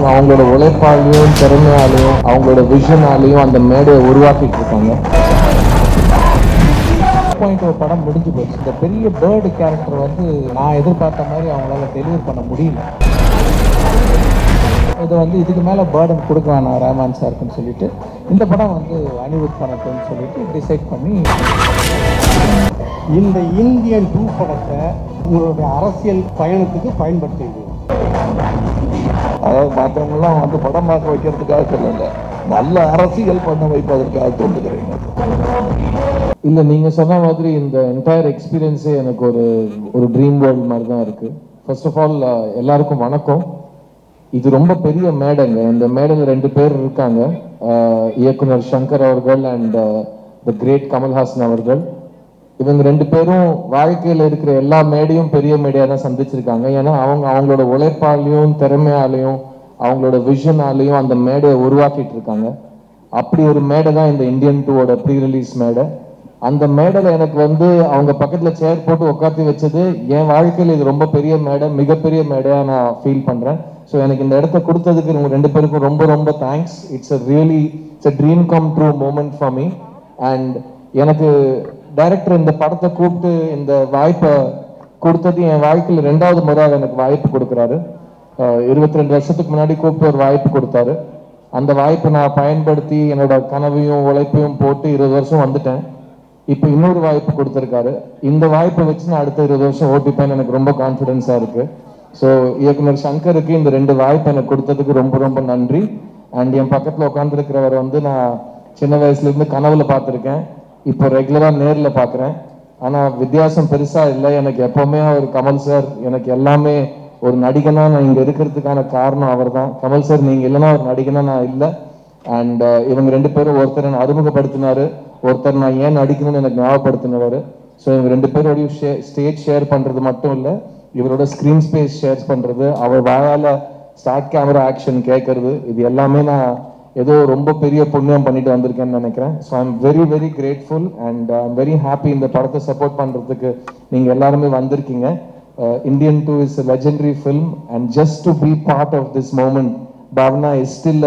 அவங்களோட உழைப்பாலையும் திறமையாலையும் அவங்களோட விஷனாலையும் அந்த மேடையை உருவாக்கிட்டு இருக்காங்க. ஒரு படம் முடிஞ்சு போச்சு. இந்த பெரிய பேர்டு கேரக்டர் வந்து நான் எதிர்பார்த்த மாதிரி அவங்களால டெலிவர் பண்ண முடியல. இது வந்து இதுக்கு மேலே பேர்டன் கொடுக்க வேணாம் ரஹ்மான் சாருக்குன்னு சொல்லிட்டு இந்த படம் வந்து அனிருத் பண்ணட்டும்னு சொல்லிட்டு டிசைட் பண்ணி இந்த இந்தியன் 2 படத்தை உங்களுடைய அரசியல் பயணத்துக்கு பயன்படுத்திடுது. அதாவது மற்றவங்களாம் வந்து படம் பார்க்க வைக்கிறதுக்காக சொல்லல, நல்ல அரசியல் பண்ண வைப்பதற்காக தோன்றுகிறேன். இல்லை, நீங்கள் சொன்ன மாதிரி இந்த என்டையர் எக்ஸ்பீரியன்ஸே எனக்கு ஒரு ட்ரீம் வேர்ல்டு மாதிரி தான் இருக்குது. ஃபர்ஸ்ட் ஆஃப் ஆல் எல்லாருக்கும் வணக்கம். இது ரொம்ப பெரிய மேடைங்க. இந்த மேடையில் 2 பேர் இருக்காங்க, இயக்குனர் சங்கர் அவர்கள் அண்ட் த கிரேட் கமல்ஹாசன் அவர்கள். இவங்க 2 பேரும் வாழ்க்கையில் இருக்கிற எல்லா மேடையும் பெரிய மேடையாக தான் சந்திச்சிருக்காங்க. ஏன்னா அவங்களோட உழைப்பாலையும் திறமையாலையும் அவங்களோட விஷனாலையும் அந்த மேடையை உருவாக்கிட்டு இருக்காங்க. அப்படி ஒரு மேடை தான் இந்த இந்தியன் 2 ப்ரீ ரிலீஸ் மேடை. அந்த மேடையில் எனக்கு வந்து அவங்க பக்கத்தில் சேர் போட்டு உட்காந்து வச்சது என் வாழ்க்கையில் இது ரொம்ப பெரிய மேடை, மிகப்பெரிய மேடையாக நான் ஃபீல் பண்ணுறேன். ஸோ எனக்கு இந்த இடத்த கொடுத்ததுக்கு இவங்க 2 பேருக்கும் ரொம்ப ரொம்ப thanks. It's a dream come true moment for me. And எனக்கு டைரக்டர் இந்த படத்தை கூப்பிட்டு இந்த வாய்ப்பை கொடுத்தது என் வாழ்க்கையில் 2வது முறை எனக்கு வாய்ப்பு கொடுக்குறாரு. 22 வருஷத்துக்கு முன்னாடி கூப்பிட்டு ஒரு வாய்ப்பு கொடுத்தாரு. அந்த வாய்ப்பை நான் பயன்படுத்தி என்னோட கனவையும் உழைப்பையும் போட்டு 20 வருஷம் வந்துட்டேன். இப்போ இன்னொரு வாய்ப்பு கொடுத்துருக்காரு. இந்த வாய்ப்பை வச்சு நான் அடுத்த 20 வருஷம் ஓட்டிப்பேன்னு எனக்கு ரொம்ப கான்ஃபிடென்ஸாக இருக்கு. ஸோ இயக்குனர் சங்கருக்கு இந்த 2 வாய்ப்பு எனக்கு கொடுத்ததுக்கு ரொம்ப ரொம்ப நன்றி. அண்ட் என் பக்கத்தில் உட்காந்துருக்கிறவர் வந்து நான் சின்ன வயசுலேருந்து கனவுல பார்த்துருக்கேன், இப்போ ரெகுலராக நேரில் பார்க்குறேன். ஆனால் வித்தியாசம் பெருசாக இல்லை. எனக்கு எப்போவுமே ஒரு கமல் சார் எனக்கு எல்லாமே. ஒரு நடிகனா நான் இங்கே இருக்கிறதுக்கான காரணம் அவர் தான். கமல் சார் நீங்கள் இல்லைன்னா ஒரு நடிகனா நான் இல்லை. அண்ட் இவங்க 2 பேரும் ஒருத்தர் என்னை அறிமுகப்படுத்தினாரு, ஒருத்தர் நான் ஏன் நடிக்கணும்னு எனக்கு ஞாபகப்படுத்தினவர். ஸோ இவங்க 2 பேரோடையும் ஸ்டேஜ் ஷேர் பண்ணுறது மட்டும் இல்லை, இவரோட ஸ்க்ரீன் ஸ்பேஸ் ஷேர் பண்ணுறது, அவர் வாயால் ஸ்டார்ட் கேமரா ஆக்ஷன் கேட்கறது, இது எல்லாமே நான் ஏதோ ரொம்ப பெரிய புண்ணியம் பண்ணிட்டு வந்திருக்கேன்னு நினைக்கிறேன். So I am very very grateful and I am very happy இந்த படத்தை சப்போர்ட் பண்ணுறதுக்கு நீங்கள் எல்லாருமே வந்திருக்கீங்க. Indian 2 is a legendary film and just to be part of this moment, Bhavna is still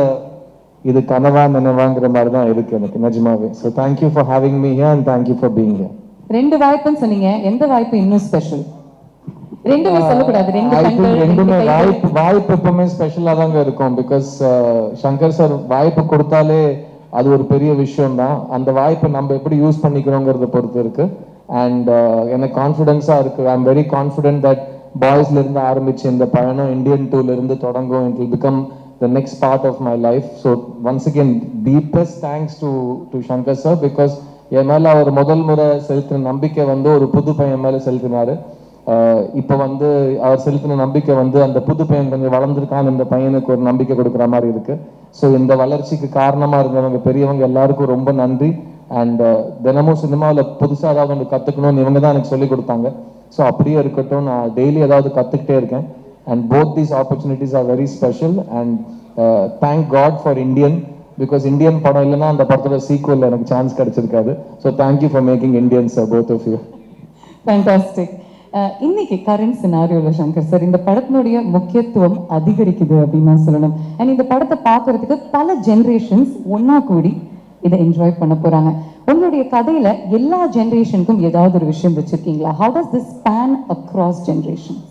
இது கனவா நினைவாங்கிற மாதிரி தான் இருக்கு எனக்கு நிஜமாவே. So thank you for having me here and thank you for being here. 2 வாய்ப்புன்னு சொன்னீங்க, எந்த வாய்ப்பு இன்னும் ஸ்பெஷல்? ரெண்டுமே சொல்லக்கூடாது, ரெண்டுமே வாய்ப்பு எப்பவுமே ஸ்பெஷலாக தாங்க இருக்கும். பிகாஸ் சங்கர் சார் வாய்ப்பு கொடுத்தாலே அது ஒரு பெரிய விஷயம் தான். அந்த வாய்ப்பை நம்ம எப்படி யூஸ் பண்ணிக்கிறோங்கிறத பொறுத்து இருக்கு. அண்ட் எனக்கு கான்ஃபிடென்ஸாக இருக்கு. I am very confident that பாய்ஸ்ல இருந்து ஆரம்பிச்சு இந்த பயணம் இந்தியன் 2ல இருந்து தொடங்கும். It will become the next part of my life. So once again, deepest thanks to Shankar sir, because என் மேல அவர் முதல் முறை செலுத்தின நம்பிக்கை வந்து ஒரு புது பையன் மேல செலுத்தினாரு. இப்போ வந்து அவர் செலுத்தின நம்பிக்கை வந்து அந்த புது பையன் கொஞ்சம் வளர்ந்துருக்கான், இந்த பையனுக்கு ஒரு நம்பிக்கை கொடுக்குற மாதிரி இருக்கு. ஸோ இந்த வளர்ச்சிக்கு காரணமா இருந்தவங்க பெரியவங்க எல்லாருக்கும் ரொம்ப நன்றி. அண்ட் தினமும் சினிமாவில் புதுசாக ஏதாவது ஒன்று கற்றுக்கணும்னு இவங்க தான் எனக்கு சொல்லி கொடுத்தாங்க. ஸோ அப்படியே இருக்கட்டும், நான் டெய்லி ஏதாவது கற்றுக்கிட்டே இருக்கேன். And both these opportunities are very special and thank God for Indian, because Indian படம் இல்லைன்னா அந்த படத்தோட சீக்வல் எனக்கு chance கிடைச்சிருக்காது. So thank you for making Indians, both of you. Fantastic. இன்னைக்கு கரண்ட் சினாரியோவில் சங்கர் சார் இந்த படத்தினுடைய முக்கியத்துவம் அதிகரிக்குது அப்படின்னு நான் சொல்லணும். அண்ட் இந்த படத்தை பார்க்கறதுக்கு பல ஜென்ரேஷன்ஸ் ஒன்னா கூடி இதை என்ஜாய் பண்ண போறாங்க. உங்களுடைய கதையில எல்லா ஜென்ரேஷனுக்கும் ஏதாவது ஒரு விஷயம் வச்சிருக்கீங்களா? How does this span across generations?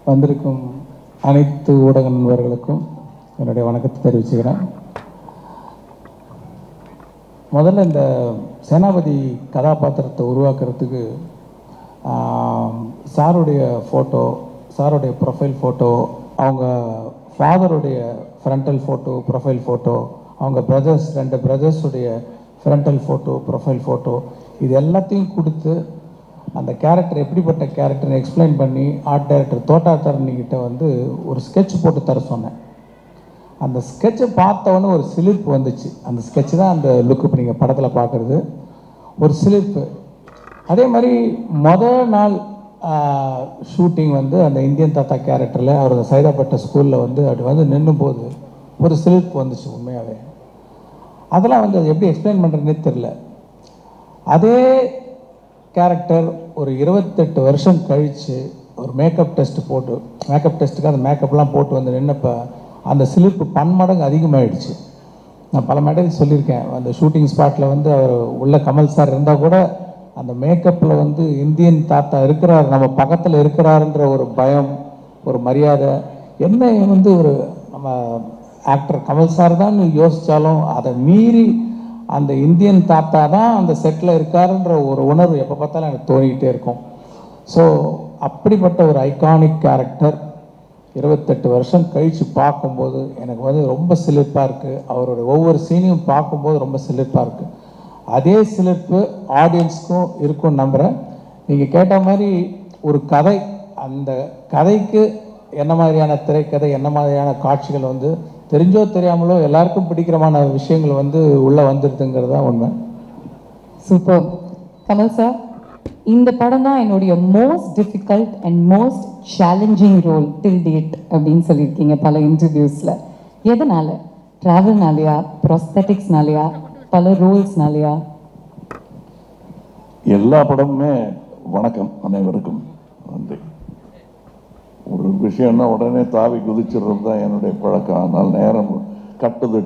வந்திருக்கும் அனைத்து ஊடக நண்பர்களுக்கும் என்னுடைய வணக்கத்தை தெரிவிச்சுக்கிறேன். முதல்ல இந்த சேனாபதி கதாபாத்திரத்தை உருவாக்குறதுக்கு சாருடைய ஃபோட்டோ, சாருடைய ப்ரொஃபைல் ஃபோட்டோ, அவங்க ஃபாதருடைய ஃப்ரண்டல் ஃபோட்டோ, ப்ரொஃபைல் ஃபோட்டோ, அவங்க பிரதர்ஸ் 2 பிரதர்ஸுடைய ஃப்ரண்டல் ஃபோட்டோ, ப்ரொஃபைல் ஃபோட்டோ, இது எல்லாத்தையும் கொடுத்து அந்த கேரக்டர் எப்படிப்பட்ட கேரக்டர்னு எக்ஸ்பிளைன் பண்ணி ஆர்ட் டைரக்டர் தோட்டா தரணிக்கிட்ட வந்து ஒரு ஸ்கெட்ச் போட்டு தர சொன்னேன். அந்த ஸ்கெட்சை பார்த்தவொன்னே ஒரு சிலிர்ப்பு வந்துச்சு. அந்த ஸ்கெட்ச் தான் அந்த லுக்கு இப்போ நீங்கள் படத்தில் பார்க்குறது, ஒரு சிலிர்ப்பு. அதே மாதிரி முதல் நாள் ஷூட்டிங் வந்து அந்த இந்தியன் தாத்தா கேரக்டரில் அவர் சைதாப்பேட்டை ஸ்கூலில் வந்து அப்படி வந்து நின்றும் போது ஒரு சிலிர்ப்பு வந்துச்சு உண்மையாகவே. அதெல்லாம் வந்து அது எப்படி எக்ஸ்பிளைன் பண்ணுறதுனே தெரில. அதே கேரக்டர் ஒரு 28 வருஷம் கழித்து ஒரு மேக்கப் டெஸ்ட்டுக்கு அந்த மேக்கப்லாம் போட்டு வந்து நின்னப்போ அந்த சிலிர்ப்பு பன்மடங்கு அதிகமாகிடுச்சு. நான் பல மேடையில் சொல்லியிருக்கேன், அந்த ஷூட்டிங் ஸ்பாட்டில் வந்து அவர் உள்ள கமல் சார் இருந்தால் கூட அந்த மேக்கப்பில் வந்து இந்தியன் தாத்தா இருக்கிறார், நம்ம பக்கத்தில் இருக்கிறாருன்ற ஒரு பயம், ஒரு மரியாதை, என்ன வந்து ஒரு நம்ம ஆக்டர் கமல் சார் தான் யோசித்தாலும் அதை மீறி அந்த இந்தியன் தாத்தா தான் அந்த செட்டில் இருக்காருன்ற ஒரு உணர்வு எப்போ பார்த்தாலும் எனக்கு தோணிக்கிட்டே இருக்கும். ஸோ அப்படிப்பட்ட ஒரு ஐகானிக் கேரக்டர் 28 வருஷம் கழித்து பார்க்கும்போது எனக்கு வந்து ரொம்ப சிலிர்ப்பாக இருக்குது. அவருடைய ஒவ்வொரு சீனையும் பார்க்கும்போது ரொம்ப சிலிர்ப்பாக இருக்குது. அதே சிலிர்ப்பு ஆடியன்ஸ்க்கும் இருக்கும்னு நம்புகிறேன். நீங்கள் கேட்ட மாதிரி ஒரு கதை, அந்த கதைக்கு என்ன மாதிரியான திரைக்கதை, என்ன மாதிரியான காட்சிகள் வந்து தெரிஞ்சோ தெரியாமலோ எல்லாருக்கும் பிடிக்கிறமான விஷயங்கள் வந்து உள்ளே வந்துடுதுங்கிறது தான் உண்மை. சூப்பர். கமல் சார், இந்த படம் தான் என்னுடைய most difficult and most challenging role till date அப்படின்னு சொல்லியிருக்கீங்க பல இன்டர்வியூஸில். எதனால? ட்ராவல்னாலையா, ப்ராஸ்தட்டிக்ஸ்னாலையா, பல ரோல்ஸ்னாலையா? எல்லா படமுமே வணக்கம் அனைவருக்கும் நன்றி. ஒரு விஷயம்னா உடனே தாவி குதிச்சிடுறது தான் என்னுடைய பழக்கம். அதனால் நேரம் கட்டுது.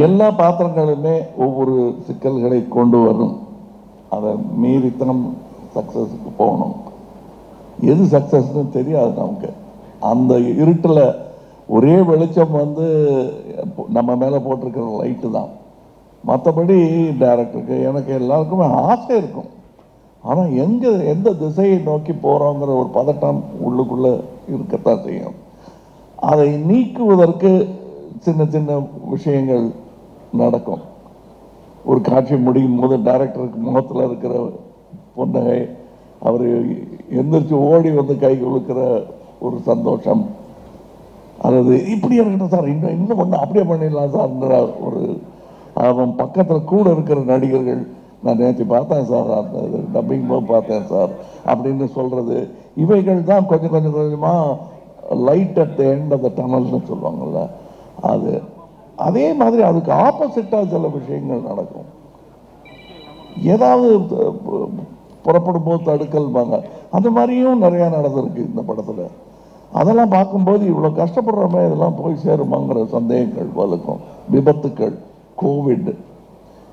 எல்லா பாத்திரங்களுமே ஒவ்வொரு சிக்கல்களை கொண்டு வரும். அதை மீறித்தான் சக்ஸஸுக்கு போகணும். எது சக்ஸஸ்ன்னு தெரியாது நமக்கு. அந்த இருட்டில் ஒரே வெளிச்சம் வந்து நம்ம மேலே போட்டிருக்கிற லைட்டு தான். மற்றபடி டைரக்டருக்கு எனக்கு எல்லாருக்குமே ஆசை இருக்கும். ஆனால் எந்த திசையை நோக்கி போகிறோங்கிற ஒரு பதட்டம் உள்ளுக்குள்ளே இருக்கத்தான் செய்யும். அதை நீக்குவதற்கு சின்ன சின்ன விஷயங்கள் நடக்கும். ஒரு காட்சி முடியும் போது டைரக்டருக்கு முகத்தில் இருக்கிற புன்னகை, அவர் எந்திரிச்சு ஓடி வந்து கை கொடுக்கிற ஒரு சந்தோஷம், அதாவது இப்படி இருக்கட்டும் சார், இன்னும் ஒன்று அப்படியே பண்ணிடலாம் சார்ன்ற ஒரு, அவன் பக்கத்தில் கூட இருக்கிற நடிகர்கள், நான் நேற்று பார்த்தேன் சார், அந்த டப்பிங் போது பார்த்தேன் சார் அப்படின்னு சொல்கிறது, இவைகள் தான் கொஞ்சம் கொஞ்சமாக light at the end of the டனல்னு சொல்லுவாங்கள்ல. அது அதே மாதிரி அதுக்கு ஆப்போசிட்டாக சில விஷயங்கள் நடக்கும். ஏதாவது புறப்படும் போது தடுக்கல்வாங்க, அந்த மாதிரியும் நிறையா நடந்திருக்கு இந்த படத்தில். அதெல்லாம் பார்க்கும்போது இவ்வளோ கஷ்டப்படுறோமே, இதெல்லாம் போய் சேருமாங்கிற சந்தேகங்கள் வலுக்கும். விபத்துக்கள், கோவிட்,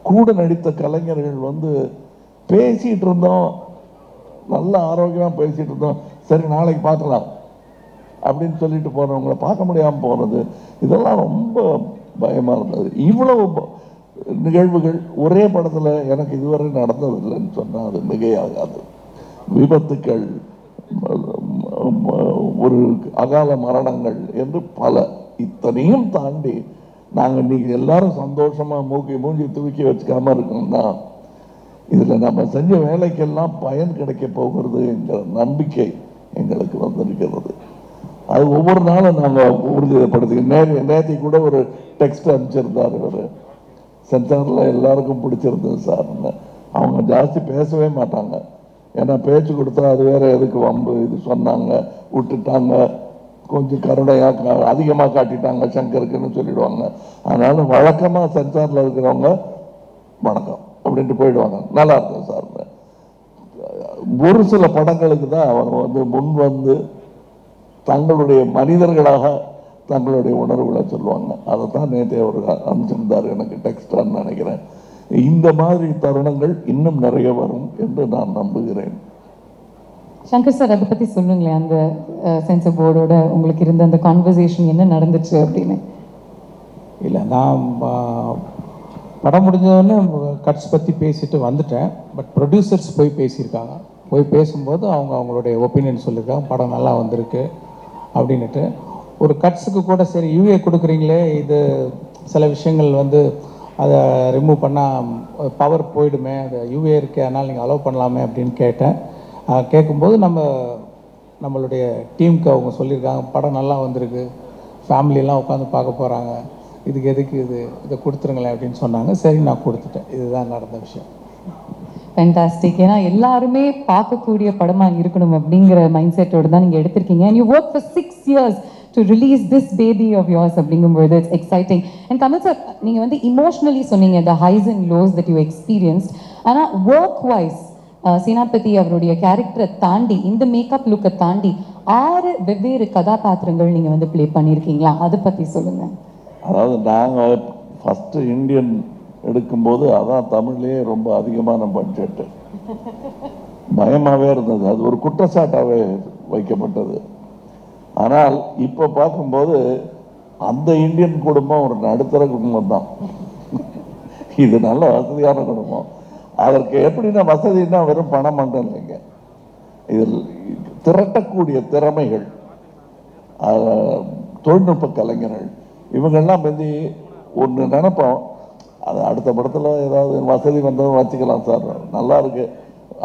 கூட நடித்த கலைஞர்கள் வந்து பேசிகிட்டு இருந்தோம், நல்ல ஆரோக்கியமாக பேசிகிட்டு இருந்தோம், சரி நாளைக்கு பார்க்கலாம் அப்படின்னு சொல்லிட்டு போகிறவங்கள பார்க்க முடியாமல் போகிறது, இதெல்லாம் ரொம்ப பயமாக இருந்தது. இவ்வளவு நிகழ்வுகள் ஒரே படத்தில் எனக்கு இதுவரை நடந்ததில்லைன்னு சொன்னால் அது மிகையாகாது. விபத்துக்கள், ஒரு அகால மரணங்கள் என்று பல, இத்தனையும் தாண்டி நாங்கள் நீங்கள் எல்லாரும் சந்தோஷமாக மூஞ்சி தூக்கி வச்சுக்காம இருக்கோம்னா இதில் நம்ம செஞ்ச வேலைக்கெல்லாம் பயன் கிடைக்க போகிறது என்கிற நம்பிக்கை எங்களுக்கு வந்திருக்கிறது. அது ஒவ்வொரு நாளும் நாங்கள் உறுதிப்படுத்தி, நேற்று கூட ஒரு டெக்ஸ்ட் அனுப்பிச்சிருந்தார் இவர், சென்சாரில் எல்லாருக்கும் பிடிச்சிருந்தது சார்ன்னு. அவங்க ஜாஸ்தி பேசவே மாட்டாங்க, ஏன்னா பேச்சு கொடுத்தா அது வேற எதுக்கு வம்பு, இது சொன்னாங்க விட்டுட்டாங்க, கொஞ்சம் கருணையாக அதிகமாக காட்டிட்டாங்க சங்கருக்குன்னு சொல்லிடுவாங்க. அதனால வழக்கமாக சென்சாரில் இருக்கிறவங்க வணக்கம் அப்படின்ட்டு போயிடுவாங்க, நல்லா இருக்கும் சார். ஒரு சில படங்களுக்கு தான் அவங்க வந்து முன் வந்து தங்களுடைய மனிதர்களாக தங்களுடைய உணர்வுகளை சொல்லுவாங்க. அதை தான் நேற்று அவர் அனுப்பிச்சிருந்தார் எனக்கு டெக்ஸ்டான்னு நினைக்கிறேன். இந்த மாதிரி தருணங்கள் இன்னும் நிறைய வரும் என்று நான் நம்புகிறேன். சங்கர் சார், அதை பற்றி சொல்லுங்களேன். அந்த சென்சர் போர்டோட உங்களுக்கு இருந்த அந்த கான்வர்சேஷன் என்ன நடந்துச்சு அப்படின்னு. இல்லை, நான் படம் முடிஞ்சோடனே கட்ஸ் பற்றி பேசிட்டு வந்துட்டேன். பட் ப்ரொடியூசர்ஸ் போய் பேசியிருக்காங்க. போய் பேசும்போது அவங்களுடைய ஒப்பீனியன் சொல்லியிருக்காங்க, படம் நல்லா வந்திருக்கு அப்படின்ட்டு. ஒரு கட்ஸுக்கு கூட சரி யூஏ கொடுக்குறீங்களே, இது சில விஷயங்கள் வந்து அதை ரிமூவ் பண்ணால் பவர் போயிடுமே, அது யூஏ இருக்கே, அதனால் நீங்கள் அலோவ் பண்ணலாமே அப்படின்னு கேட்டேன். கேட்கும்போது நம்மளுடைய டீமுக்கு அவங்க சொல்லியிருக்காங்க, படம் நல்லா வந்திருக்கு, ஃபேமிலியெல்லாம் உட்காந்து பார்க்க போகிறாங்க, இதுக்கு எதுக்கு இதை கொடுத்துருங்களேன் அப்படின்னு சொன்னாங்க. சரி, நான் கொடுத்துட்டேன். இதுதான் நடந்த விஷயம். ஃபேண்டாஸ்டிக். ஏன்னா எல்லாருமே பார்க்கக்கூடிய படமாக இருக்கணும் அப்படிங்கிற மைண்ட் செட்டோடு தான் நீங்கள் எடுத்திருக்கீங்க. And you work for 6 years to release this baby of yours அப்படிங்கும்போது it's exciting. And Kamal sir, நீங்க வந்து emotionally சொன்னீங்க the highs and lows that you experienced. ஆனா work wise சேனாபதி அவருடைய கேரக்டரை தாண்டி இந்த மேக்கப் லுக்கை தாண்டி 6 வெவ்வேறு கதாபாத்திரங்கள் நீங்க வந்து ப்ளே பண்ணியிருக்கீங்களா, அதை பத்தி சொல்லுங்க. அதாவது நாங்கள் ஃபஸ்ட்டு இந்தியன் எடுக்கும்போது அதான் தமிழ்லேயே ரொம்ப அதிகமான பட்ஜெட்டு, பயமாகவே இருந்தது, அது ஒரு குற்றச்சாட்டாகவே வைக்கப்பட்டது. ஆனால் இப்போ பார்க்கும்போது அந்த இந்தியன் குடும்பம் ஒரு நடுத்தர குடும்பம் தான், இது நல்ல வசதியான குடும்பம். அதற்கு எப்படின்னா வசதினா வெறும் பணம் மட்டும் இல்லைங்க, இதில் திரட்டக்கூடிய திறமைகள், தொழில்நுட்ப கலைஞர்கள், இவங்கெல்லாம் வந்து ஒன்று நினைப்போம், அது அடுத்த படத்தில் ஏதாவது வசதி வந்ததும் வச்சுக்கலாம் சார், நல்லா இருக்கு,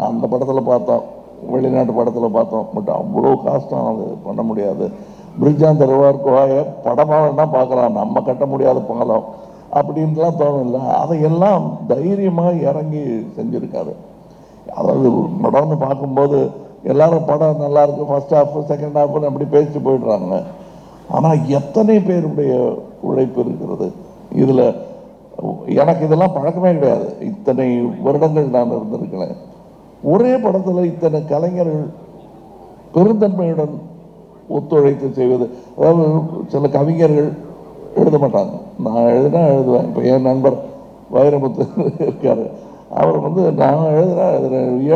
அந்த படத்தில் பார்த்தோம், வெளிநாட்டு படத்தில் பார்த்தோம், பட் அவ்வளோ காஸ்டம் அது பண்ண முடியாது. பிரிட்ஜான் தருவார் கோய படமாக வேணால் பார்க்கலாம், நம்ம கட்ட முடியாத பாலம் அப்படின்ட்டுலாம் தோணும்ல, அதையெல்லாம் தைரியமாக இறங்கி செஞ்சுருக்காரு. அதாவது படம்னு பார்க்கும்போது எல்லாரும் படம் நல்லா இருக்கு, ஃபர்ஸ்ட் ஹாஃப் செகண்ட் ஹாஃப்னு அப்படி பேசிட்டு போயிடுறாங்க. ஆனால் எத்தனை பேருடைய உழைப்பு இருக்கிறது இதில். எனக்கு இதெல்லாம் பழக்கமே கிடையாது, இத்தனை வருடங்கள் நான் இருந்திருக்கிறேன். ஒரே படத்தில் இத்தனை கலைஞர்கள் பெருந்தன்மையுடன் ஒத்துழைத்து செய்வது. அதாவது சில கவிஞர்கள் எழுத மாட்டாங்க, நான் எழுதினா எழுதுவேன். இப்போ என் நண்பர் வைரமுத்து இருக்கார், அவர் வந்து நான் எழுதுனா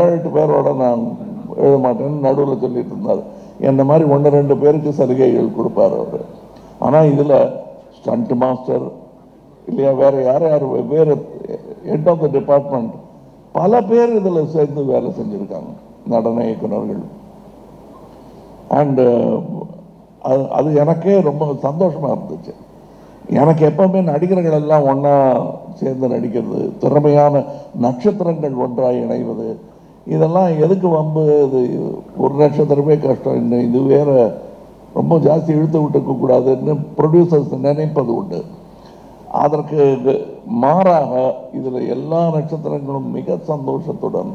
7-8 பேரோட நான் எழுத மாட்டேன்னு நடுவில் சொல்லிட்டு இருந்தார். என்ன மாதிரி 1-2 பேருக்கு சலுகைகள் கொடுப்பார் அவர். ஆனால் இதில் ஸ்டண்ட் மாஸ்டர் இல்லையா, வேறு யார் வேறு ஹெட் ஆஃப் த டிபார்ட்மெண்ட் பல பேர் இதில் சேர்ந்து வேலை செஞ்சுருக்காங்க, நடன இயக்குநர்கள். அண்டு அது எனக்கே ரொம்ப சந்தோஷமாக இருந்துச்சு. எனக்கு எப்பவுமே நடிகர்கள் எல்லாம் ஒன்றா சேர்ந்து நடிக்கிறது, திறமையான நட்சத்திரங்கள் ஒன்றாக இணைவது, இதெல்லாம் எதுக்கு வம்பு? இது ஒரு நட்சத்திரமே கஷ்டம், இன்னும் இது வேற ரொம்ப ஜாஸ்தி இழுத்து விட்டுக்க கூடாதுன்னு ப்ரொடியூசர்ஸ் நினைப்பது உண்டு. அதற்கு மாறாக இதில் எல்லா நட்சத்திரங்களும் மிக சந்தோஷத்துடன்,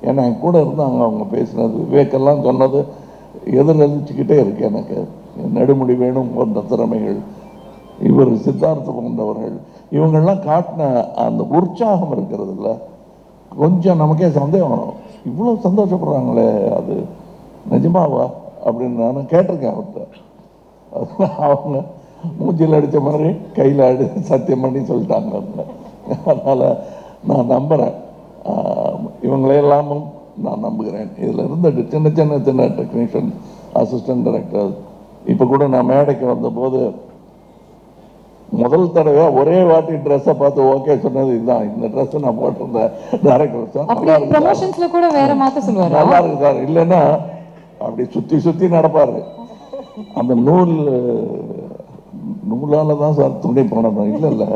ஏன்னா என் கூட இருந்தாங்க, அவங்க பேசினது விவேக்கெல்லாம் சொன்னது எதிர்நீச்சிக்கிட்டே இருக்கு எனக்கு. நெடுமுடி வேணும் போன்ற திறமைகள், இவர் சித்தார்த்த போன்றவர்கள், இவங்கெல்லாம் காட்டின அந்த உற்சாகம் இருக்கிறது இல்லை, கொஞ்சம் நமக்கே சந்தேகம், இவ்வளோ சந்தோஷப்படுறாங்களே அது நிஜமாவா அப்படின்னு நான் கேட்டிருக்கேன் அவர்கிட்ட. அவங்க மூஞ்சில் அடித்த மாதிரி கையில் சத்தியம் பண்ணி சொல்லிட்டாங்க அவங்க. அதனால் நான் நம்புகிறேன், இவங்களையெல்லாமும் நான் நம்புகிறேன். இதில் இருந்த சின்ன சின்ன சின்ன டெக்னீஷியன், அசிஸ்டன்ட் டைரக்டர், இப்போ கூட நான் மேடைக்கு வந்தபோது முதல் தடவையாக ஒரே வாட்டி ட்ரெஸ்ஸை பார்த்து ஓகே சொன்னது இதுதான், இந்த ட்ரெஸ்ஸை நான் போட்டிருந்தேன் டைரக்டர் சார், நல்லா இருக்கு, நல்லா இருக்கு சார், இல்லைன்னா அப்படி சுற்றி சுற்றி நடப்பார். அந்த நூலால் தான் சார் துணி போனோம், இல்லை இல்லை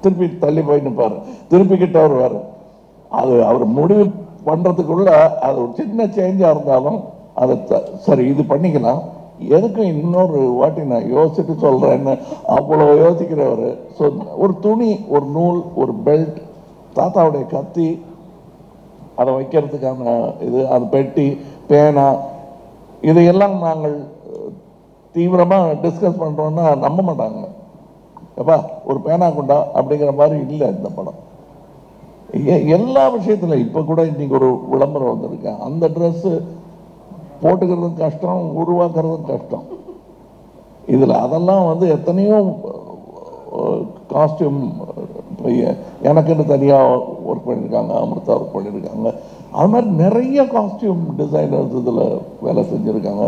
திருப்பி தள்ளி போய் நிற்பார், திருப்பி கிட்ட வருவார். அது அவர் முடிவு பண்ணுறதுக்குள்ள அது ஒரு சின்ன சேஞ்சாக இருந்தாலும் அதை சரி இது பண்ணிக்கலாம், எதுக்கும் இன்னொரு வாட்டி நான் யோசிச்சுட்டு சொல்கிறேன்னு அவ்வளோ யோசிக்கிறவர். ஸோ ஒரு துணி, ஒரு நூல், ஒரு பெல்ட், தாத்தாவுடைய கத்தி, அதை வைக்கிறதுக்கான இது, அது பெட்டி, பேனா, இதையெல்லாம் நாங்கள் தீவிரமாக டிஸ்கஸ் பண்ணுறோன்னா நம்ப மாட்டாங்க. எப்பா ஒரு பேனா கொண்டா அப்படிங்கிற மாதிரி இல்லை இந்த படம். எல்லா விஷயத்தில் இப்போ கூட இன்னைக்கு ஒரு விளம்பரம் வந்திருக்கேன், அந்த ட்ரெஸ்ஸு போட்டுக்கிறதும் கஷ்டம், உருவாக்குறதும் கஷ்டம். இதில் அதெல்லாம் வந்து எத்தனையோ காஸ்டியூம் எனக்குன்னு தனியாக ஒர்க் பண்ணியிருக்காங்க, அமிர்தா ஒர்க் பண்ணியிருக்காங்க, அது மாதிரி நிறைய காஸ்டியூம் டிசைனர்ஸ் இதில் வேலை செஞ்சுருக்காங்க.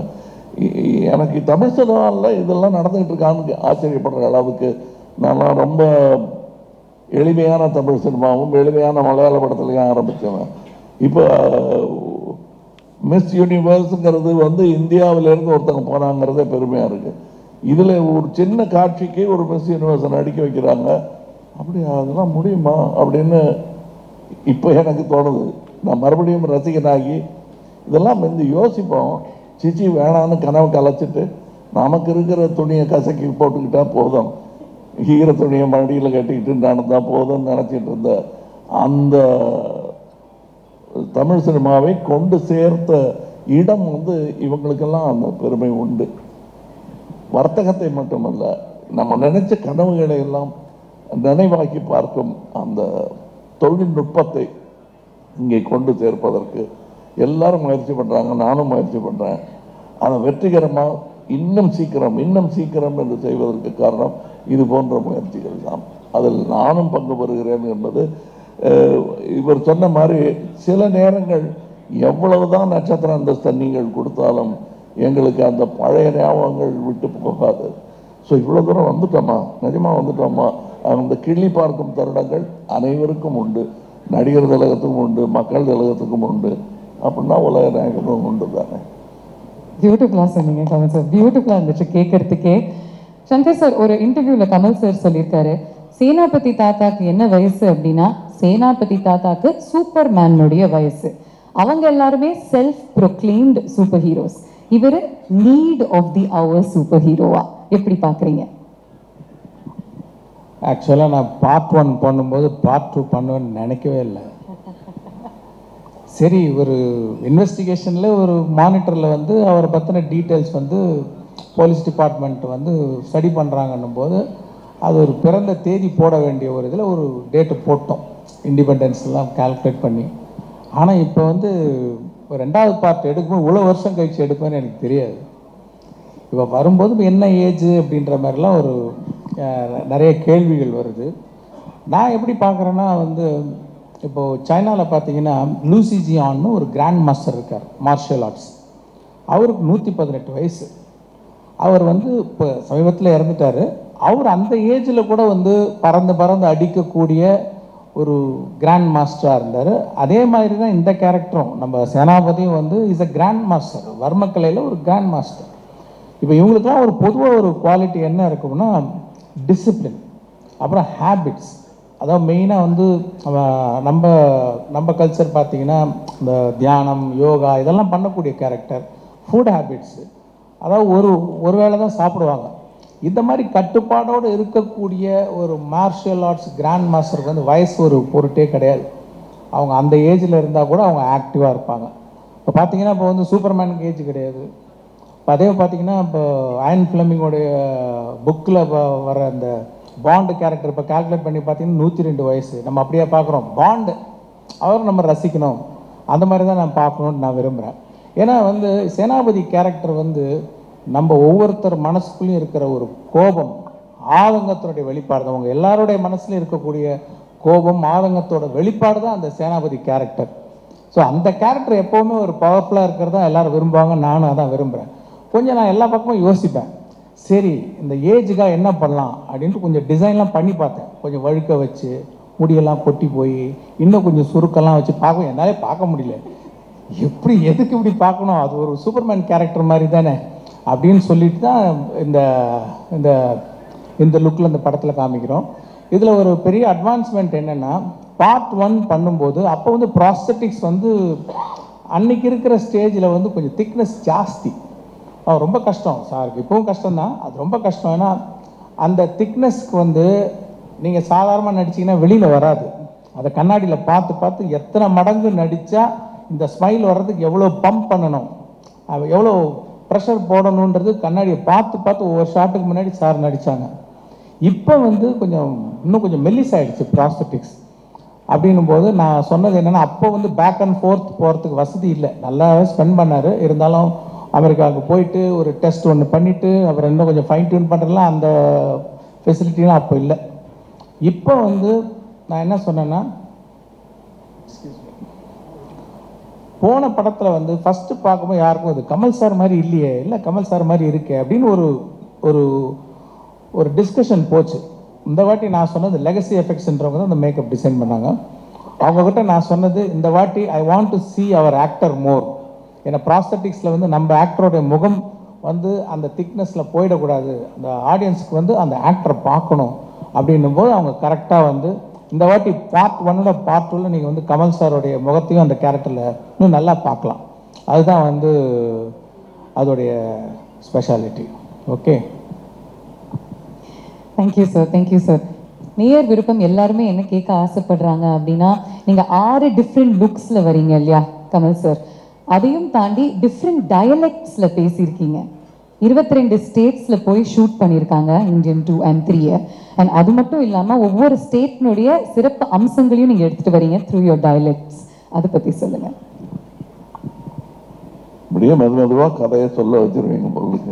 எனக்கு தமிழ் சினிமாவில் இதெல்லாம் நடந்துகிட்டு இருக்கான்னு ஆச்சரியப்படுற அளவுக்கு நான் ரொம்ப எளிமையான தமிழ் சினிமாவும் எளிமையான மலையாள படத்துலையும் ஆரம்பித்தவன். இப்போ மிஸ் யூனிவர்ஸுங்கிறது வந்து இந்தியாவிலேருந்து ஒருத்தவங்க போனாங்கிறதே பெருமையாக இருக்குது. இதில் ஒரு சின்ன காட்சிக்கு ஒரு மிஸ் யூனிவர்ஸை நடிக்க வைக்கிறாங்க, அப்படி அதெல்லாம் முடியுமா அப்படின்னு இப்போ எனக்கு தோணுது. நான் மறுபடியும் ரசிகனாகி இதெல்லாம் வந்து யோசிப்போம், சிச்சி வேணான்னு கனவு கலைச்சிட்டு நமக்கு இருக்கிற துணியை கசக்கி போட்டுக்கிட்டா போதும், ஈர துணியை மடியில் கட்டிக்கிட்டு நடந்தால் போதும்னு நினச்சிட்டு இருந்த அந்த தமிழ் சினிமாவை கொண்டு சேர்த்த இடம் வந்து இவங்களுக்கெல்லாம் அந்த பெருமை உண்டு. வர்த்தகத்தை மட்டுமல்ல, நம்ம நினைச்ச கனவுகளை எல்லாம் நினைவாக்கி பார்க்கும் அந்த தொழில்நுட்பத்தை இங்கே கொண்டு சேர்ப்பதற்கு எல்லாரும் முயற்சி பண்ணுறாங்க, நானும் முயற்சி பண்ணுறேன். அதை வெற்றிகரமாக இன்னும் சீக்கிரம் என்று செய்வதற்கு காரணம் இது போன்ற முயற்சிகள் தான். அதில் நானும் பங்கு பெறுகிறேன் என்பது இவர் சொன்ன மாதிரி சில நேரங்கள் எவ்வளவுதான் நட்சத்திர அந்தஸ்தை நீங்கள் கொடுத்தாலும் எங்களுக்கு அந்த பழைய ஞாபகங்கள் விட்டு போகாது. ஸோ இவ்வளோ தூரம் வந்துட்டோமா, நிஜமாக வந்துட்டோமா? அந்த கிள்ளி பார்க்கும் தருணங்கள் அனைவருக்கும் உண்டு, நடிகர் திலகத்துக்கும் உண்டு, மக்கள் திலகத்துக்கும் உண்டு, அப்படின்னா உலக நாயகத்துக்கும் உண்டு தானே. பியூட்டிஃபுல்லாக சொன்னீங்க கமல் சார், பியூட்டிஃபுல்லாக இருந்துச்சு கேட்கறதுக்கே. சங்கர் சார் ஒரு இன்டர்வியூவில் கமல் சார் சொல்லியிருக்காரு, சேனாபதி தாத்தாக்கு என்ன வயசு அப்படின்னா சேனாபதி தாத்தாக்கு சூப்பர்மேனுடைய வயசு. அவங்க எல்லாருமே செல்ஃப் ப்ரொக்ளைம்டு சூப்பர் ஹீரோஸ், இவர் need of the hour super ஹீரோவா எப்படி பார்க்குறீங்க? ஆக்சுவலாக நான் பார்ட் 1 பண்ணும்போது பார்ட் 2 பண்ணுவேன்னு நினைக்கவே இல்லை. சரி, ஒரு இன்வெஸ்டிகேஷனில் ஒரு மானிட்டரில் வந்து அவரை பற்றின டீட்டெயில்ஸ் வந்து போலீஸ் டிபார்ட்மெண்ட் வந்து ஸ்டடி பண்ணுறாங்கன்னும் போது அது ஒரு பிறந்த தேதி போட வேண்டிய ஒரு இதில் ஒரு டேட்டு போட்டோம், இண்டிபெண்டன்ஸ்லாம் கால்குலேட் பண்ணி. ஆனால் இப்போ வந்து 2வது பார்ட் எடுக்கும்போது இவ்வளோ வருஷம் கழிச்சு எடுப்பேன்னு எனக்கு தெரியாது. இப்போ வரும்போது என்ன ஏஜ் அப்படின்ற மாதிரிலாம் ஒரு நிறைய கேள்விகள் வருது. நான் எப்படி பார்க்குறேன்னா வந்து இப்போது சைனாவில் பார்த்தீங்கன்னா லூசி ஜியான்னு ஒரு கிராண்ட் மாஸ்டர் இருக்கார் மார்ஷியல் ஆர்ட்ஸ். அவருக்கு 118 வயசு. அவர் வந்து இப்போ சமீபத்தில் இறந்துட்டார். அவர் அந்த ஏஜில் கூட வந்து பறந்து அடிக்கக்கூடிய ஒரு கிராண்ட் மாஸ்டராக இருந்தார். அதே மாதிரி தான் இந்த கேரக்டரும் நம்ம சேனாபதியும் வந்து இஸ் அ கிராண்ட் மாஸ்டர், வர்மக்கலையில் ஒரு கிராண்ட் மாஸ்டர். இப்போ இவங்களுக்குலாம் ஒரு பொதுவாக ஒரு குவாலிட்டி என்ன இருக்கும்னா டிசிப்ளின், அப்புறம் ஹேபிட்ஸ். அதாவது மெயினாக வந்து நம்ம கல்ச்சர் பார்த்திங்கன்னா இந்த தியானம், யோகா இதெல்லாம் பண்ணக்கூடிய கேரக்டர். ஃபுட் ஹேபிட்ஸு, அதாவது ஒரு வேளை தான் சாப்பிடுவாங்க. இந்த மாதிரி கட்டுப்பாடோடு இருக்கக்கூடிய ஒரு மார்ஷியல் ஆர்ட்ஸ் கிராண்ட் மாஸ்டருக்கு வந்து வயசு ஒரு பொருட்டே கிடையாது. அவங்க அந்த ஏஜில் இருந்தால் கூட அவங்க ஆக்டிவாக இருப்பாங்க. இப்போ பார்த்தீங்கன்னா இப்போ வந்து சூப்பர்மேனுக்கு ஏஜ் கிடையாது. இப்போ அதே பார்த்தீங்கன்னா இப்போ அயன் ஃபிளமிங்கோடைய புக்கில் வர அந்த பாண்டு கேரக்டர் இப்போ கால்குலேட் பண்ணி பார்த்தீங்கன்னா 102 வயசு. நம்ம அப்படியே பார்க்குறோம். பாண்டு அவரும் நம்ம ரசிக்கணும், அந்த மாதிரி தான் நான் பார்க்கணுன்னு நான் விரும்புகிறேன். ஏன்னா வந்து சேனாபதி கேரக்டர் வந்து நம்ம ஒவ்வொருத்தர் மனசுக்குள்ளேயும் இருக்கிற ஒரு கோபம், ஆதங்கத்தினுடைய வெளிப்பாடு தான். அவங்க எல்லாருடைய மனசுலையும் இருக்கக்கூடிய கோபம், ஆதங்கத்தோட வெளிப்பாடு தான் அந்த சேனாபதி கேரக்டர். ஸோ அந்த கேரக்டர் எப்போவுமே ஒரு பவர்ஃபுல்லாக இருக்கிறதா எல்லாரும் விரும்புவாங்க, நானும் அதான் விரும்புகிறேன். கொஞ்சம் நான் எல்லா பக்கமும் யோசிப்பேன், சரி இந்த ஏஜுக்காக என்ன பண்ணலாம் அப்படின்ட்டு கொஞ்சம் டிசைன்லாம் பண்ணி பார்த்தேன். கொஞ்சம் வழுக்க வச்சு, முடியெல்லாம் கொட்டி போய், இன்னும் கொஞ்சம் சுருக்கெல்லாம் வச்சு என்னாலே பார்க்க முடியல. எப்படி எதுக்கு இப்படி பார்க்கணும், அது ஒரு சூப்பர்மேன் கேரக்டர் மாதிரி தானே அப்படின்னு சொல்லிட்டு தான் இந்த லுக்கில் இந்த படத்தில் காமிக்கிறோம். இதில் ஒரு பெரிய அட்வான்ஸ்மெண்ட் என்னென்னா, பார்ட் 1 பண்ணும்போது அப்போ வந்து ப்ராஸ்தட்டிக்ஸ் வந்து அன்னைக்கு இருக்கிற ஸ்டேஜில் வந்து கொஞ்சம் திக்னஸ் ஜாஸ்தி. ரொம்ப கஷ்டம் சாருக்கு, இப்போவும் கஷ்டம்தான், அது ரொம்ப கஷ்டம். ஏன்னா அந்த திக்னஸ்க்கு வந்து நீங்கள் சாதாரணமாக நடிச்சிங்கன்னா வெளியில் வராது. அதை கண்ணாடியில் பார்த்து எத்தனை மடங்கு நடித்தா இந்த ஸ்மைல் வர்றதுக்கு எவ்வளோ பம்ப் பண்ணணும், எவ்வளோ ப்ரெஷர் போடணுன்றது கண்ணாடியை பார்த்து ஒவ்வொரு ஷாட்டுக்கு முன்னாடி சார் நடித்தாங்க. இப்போ வந்து இன்னும் கொஞ்சம் மெல்லிஸ் ஆகிடுச்சு ப்ராஸ்தட்டிக்ஸ். அப்படின்னும் போது நான் சொன்னது என்னென்னா, அப்போ வந்து பேக் அண்ட் ஃபோர்த் போகிறதுக்கு வசதி இல்லை. நல்லாவே ஸ்பெண்ட் பண்ணார். இருந்தாலும் அமெரிக்காவுக்கு போயிட்டு ஒரு டெஸ்ட் ஒன்று பண்ணிவிட்டு அப்புறம் இன்னும் கொஞ்சம் ஃபைன் டியூன் பண்ணுறதுலாம் அந்த ஃபெசிலிட்டிலாம் அப்போ இல்லை. இப்போ வந்து நான் என்ன சொன்னேன்னா, போன படத்தில் வந்து ஃபஸ்ட்டு பார்க்கும்போது யாருக்கும் அது கமல் சார் மாதிரி இல்லையே, இல்லை கமல் சார் மாதிரி இருக்கே அப்படின்னு ஒரு டிஸ்கஷன் போச்சு. இந்த வாட்டி நான் சொன்னது லெகசி எஃபெக்ட்ஸ்ன்றவங்க தான் இந்த மேக்கப் டிசைன் பண்ணாங்க. அவங்கக்கிட்ட நான் சொன்னது, இந்த வாட்டி I want to see our actor more. ஏன்னா ப்ராஸ்தட்டிக்ஸில் வந்து நம்ம ஆக்டரோடைய முகம் வந்து அந்த திக்னஸில் போயிடக்கூடாது, அந்த ஆடியன்ஸுக்கு வந்து அந்த ஆக்டரை பார்க்கணும். அப்படின்னும் போது அவங்க கரெக்டாக வந்து இந்த வாட்டி பார்ட் 1 பார்ட் 2 நீங்கள் வந்து கமல் சாரோடைய முகத்தையும் அந்த கேரக்டரில் இன்னும் நல்லா பார்க்கலாம். அதுதான் வந்து அதோடைய speciality. Okay, thank you sir, thank you sir. நேயர் விருப்பம் எல்லாருமே என்ன கேட்க ஆசைப்படுறாங்க அப்படின்னா, நீங்கள் 6 டிஃப்ரெண்ட் லுக்ஸில் வரீங்க இல்லையா கமல் சார், அதையும் தாண்டி டிஃப்ரெண்ட் டயலெக்ட்ஸில் பேசியிருக்கீங்க. 22 ஸ்டேட்ஸ்ல போய் ஷூட் பண்ணியிருக்காங்க இந்தியன் 2 and 3. அண்ட் அது மட்டும் இல்லாம ஒவ்வொரு ஸ்டேட்னுடைய சிறப்பு அம்சங்களையும் நீங்க எடுத்துட்டு வரீங்க த்ரூ யோர் டயலெக்ட்ஸ். அதை பத்தி சொல்லுங்க. இப்படியே மெதுவா கதையை சொல்ல வச்சிருவீங்க பொருளுக்கு.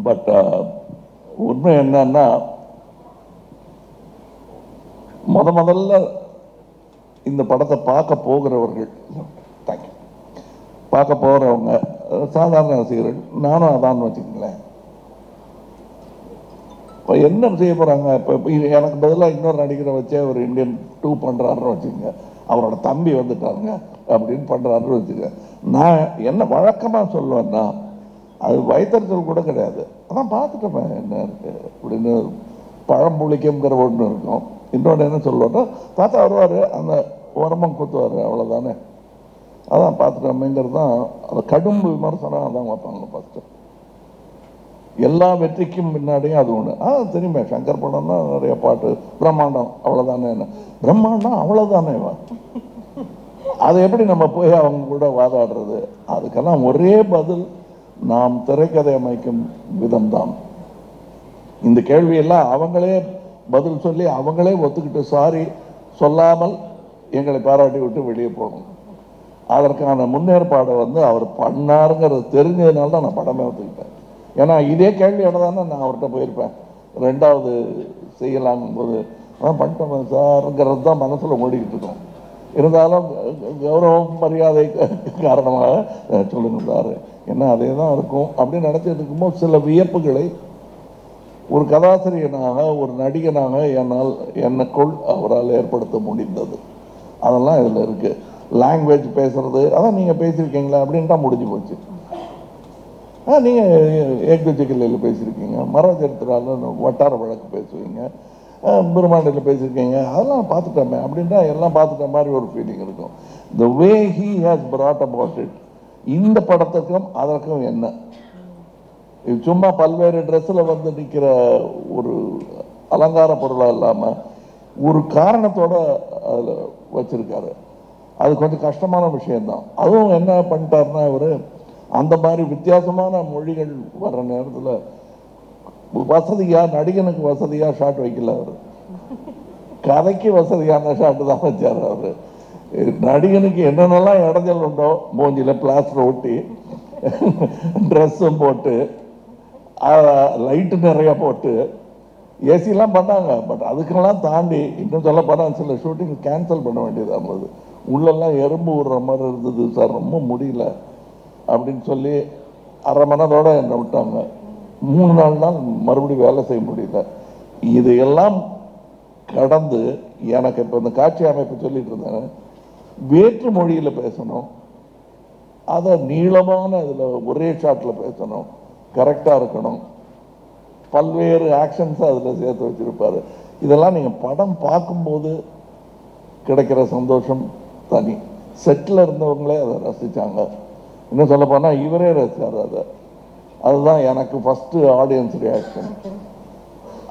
பட் உண்மை என்னன்னா, முதல்ல இந்த படத்தை பார்க்க போகிறவர்கள், பார்க்க போகிறவங்க சாதாரண ரசிகர்கள், நானும் அதான் வச்சுக்கங்களேன். இப்போ என்ன செய்ய போகிறாங்க? இப்போ எனக்கு பதிலாக இன்னொரு நடிகரை வச்சே ஒரு இந்தியன் 2 பண்ணுறாருன்னு வச்சுக்கோங்க, அவரோட தம்பி வந்துட்டாங்க அப்படின்னு பண்ணுறாருன்னு வச்சுக்க. நான் என்ன வழக்கமாக சொல்லுவேன்னா, அது வயிற்றுச்சல் கூட கிடையாது, அதான் பார்த்துட்டோமே என்ன இருக்குது அப்படின்னு. பழம்புளிக்கங்கிற ஒன்று இருக்கும். இன்னொன்று என்ன சொல்லுவோன்னா, தாத்தா வருவார், அந்த உரமம் குத்துவார், அவ்வளோதானே, அதான் பார்த்துட்டோமேங்கிறது தான். அந்த கடும் விமர்சனம் அதான் வைப்பாங்க ஃபஸ்ட்டு. எல்லா வெற்றிக்கும் முன்னாடியும் அது ஒன்று. தெரியுமே, சங்கர் படம்னா நிறைய பாட்டு, பிரம்மாண்டம் அவ்வளோதானே, என்ன பிரம்மாண்டம் அவ்வளோதானே, அதை எப்படி நம்ம போய் அவங்க கூட வாதாடுறது? அதுக்கெல்லாம் ஒரே பதில், நாம் திரைக்கதை அமைக்கும் விதம்தான். இந்த கேள்வியெல்லாம் அவங்களே பதில் சொல்லி அவங்களே ஒத்துக்கிட்டு சாரி சொல்லாமல் எங்களை பாராட்டி விட்டு வெளியே போகணும். அதற்கான முன்னேற்பாடை அவர் பண்ணாருங்கிறது தெரிஞ்சதுனால தான் நான் படமே ஒத்துக்கிட்டேன். ஏன்னா இதே கேள்வியோட தானே நான் அவர்கிட்ட போயிருப்பேன். 2வது செய்யலாங்கும் போது அதான் பண்ணிட்டோம் சாருங்கிறது தான் மனசில் ஓடிக்கிட்டு இருக்கோம். இருந்தாலும் கௌரவம் மரியாதை காரணமாக சொல்லுங்க சார், என்ன அதே தான் இருக்கும் அப்படின்னு நினச்சிட்டு இருக்கும்போது சில வியப்புகளை ஒரு கதாசிரியனாக, ஒரு நடிகனாக எனக்குள் அவரால் ஏற்படுத்த முடிந்தது. அதெல்லாம் இதில் இருக்குது. லாங்குவேஜ் பேசுறது, அதான் நீங்கள் பேசியிருக்கீங்களா அப்படின்ட்டா முடிஞ்சு போச்சு. நீங்கள் ஏகஜிக்கல்லையில் பேசியிருக்கீங்க, மரச்சரித்திரால வட்டார வழக்கு பேசுவீங்க, பிரம்மாண்டில் பேசியிருக்கீங்க, அதெல்லாம் பார்த்துட்டோமே அப்படின்ட்டா எல்லாம் பார்த்துட்ட மாதிரி ஒரு ஃபீலிங் இருக்கும். The way he has brought about it, இந்த படத்துக்கும் அதற்கும் என்ன, இது சும்மா பல்வேறு ட்ரெஸ்ஸில் நிற்கிற ஒரு அலங்கார பொருளாக இல்லாமல் ஒரு காரணத்தோட அதில் வச்சிருக்காரு. அது கொஞ்சம் கஷ்டமான விஷயம்தான். அதுவும் என்ன பண்ணிட்டாருன்னா, இவர் அந்த மாதிரி வித்தியாசமான மொழிகள் வர்ற நேரத்தில் வசதியாக, நடிகனுக்கு வசதியாக ஷாட் வைக்கல, அவர் கதைக்கு வசதியான ஷாட்டு தான் வச்சார். அவர் நடிகனுக்கு என்னென்னலாம் இடைஞ்சல் உண்டோ, மூஞ்சியில் பிளாஸ்டர் ஒட்டி, ட்ரெஸ்ஸும் போட்டு, லைட்டு நிறைய போட்டு, ஏசிலாம் பண்ணாங்க. பட் அதுக்கெல்லாம் தாண்டி இன்னும் சொல்ல போனால் சில ஷூட்டிங் கேன்சல் பண்ண வேண்டியதாக இருந்தது. உள்ளெல்லாம் எறும்பு விடுற மாதிரி இருந்தது சார், ரொம்ப முடியல அப்படின்னு சொல்லி அரை மணத்தோட என்னை விட்டாங்க. 3-4 நாள் மறுபடியும் வேலை செய்ய முடியல. இதையெல்லாம் கடந்து எனக்கு இப்போ இந்த காட்சி அமைப்பு சொல்லிட்டு இருந்தேன், வேற்று மொழியில் பேசணும், அதை நீளமான இதில் ஒரே ஷாட்டில் பேசணும், கரெக்டாக இருக்கணும், பல்வேறு ஆக்ஷன்ஸை அதில் சேர்த்து வச்சுருப்பார். இதெல்லாம் நீங்கள் படம் பார்க்கும்போது கிடைக்கிற சந்தோஷம் தனி. செட்டில் இருந்தவங்களே அதை ரசித்தாங்க. இன்னும் சொல்ல போனால் இவரே ரசித்தார் அதை. அதுதான் எனக்கு ஃபஸ்ட்டு ஆடியன்ஸ் ரியாக்ஷன்.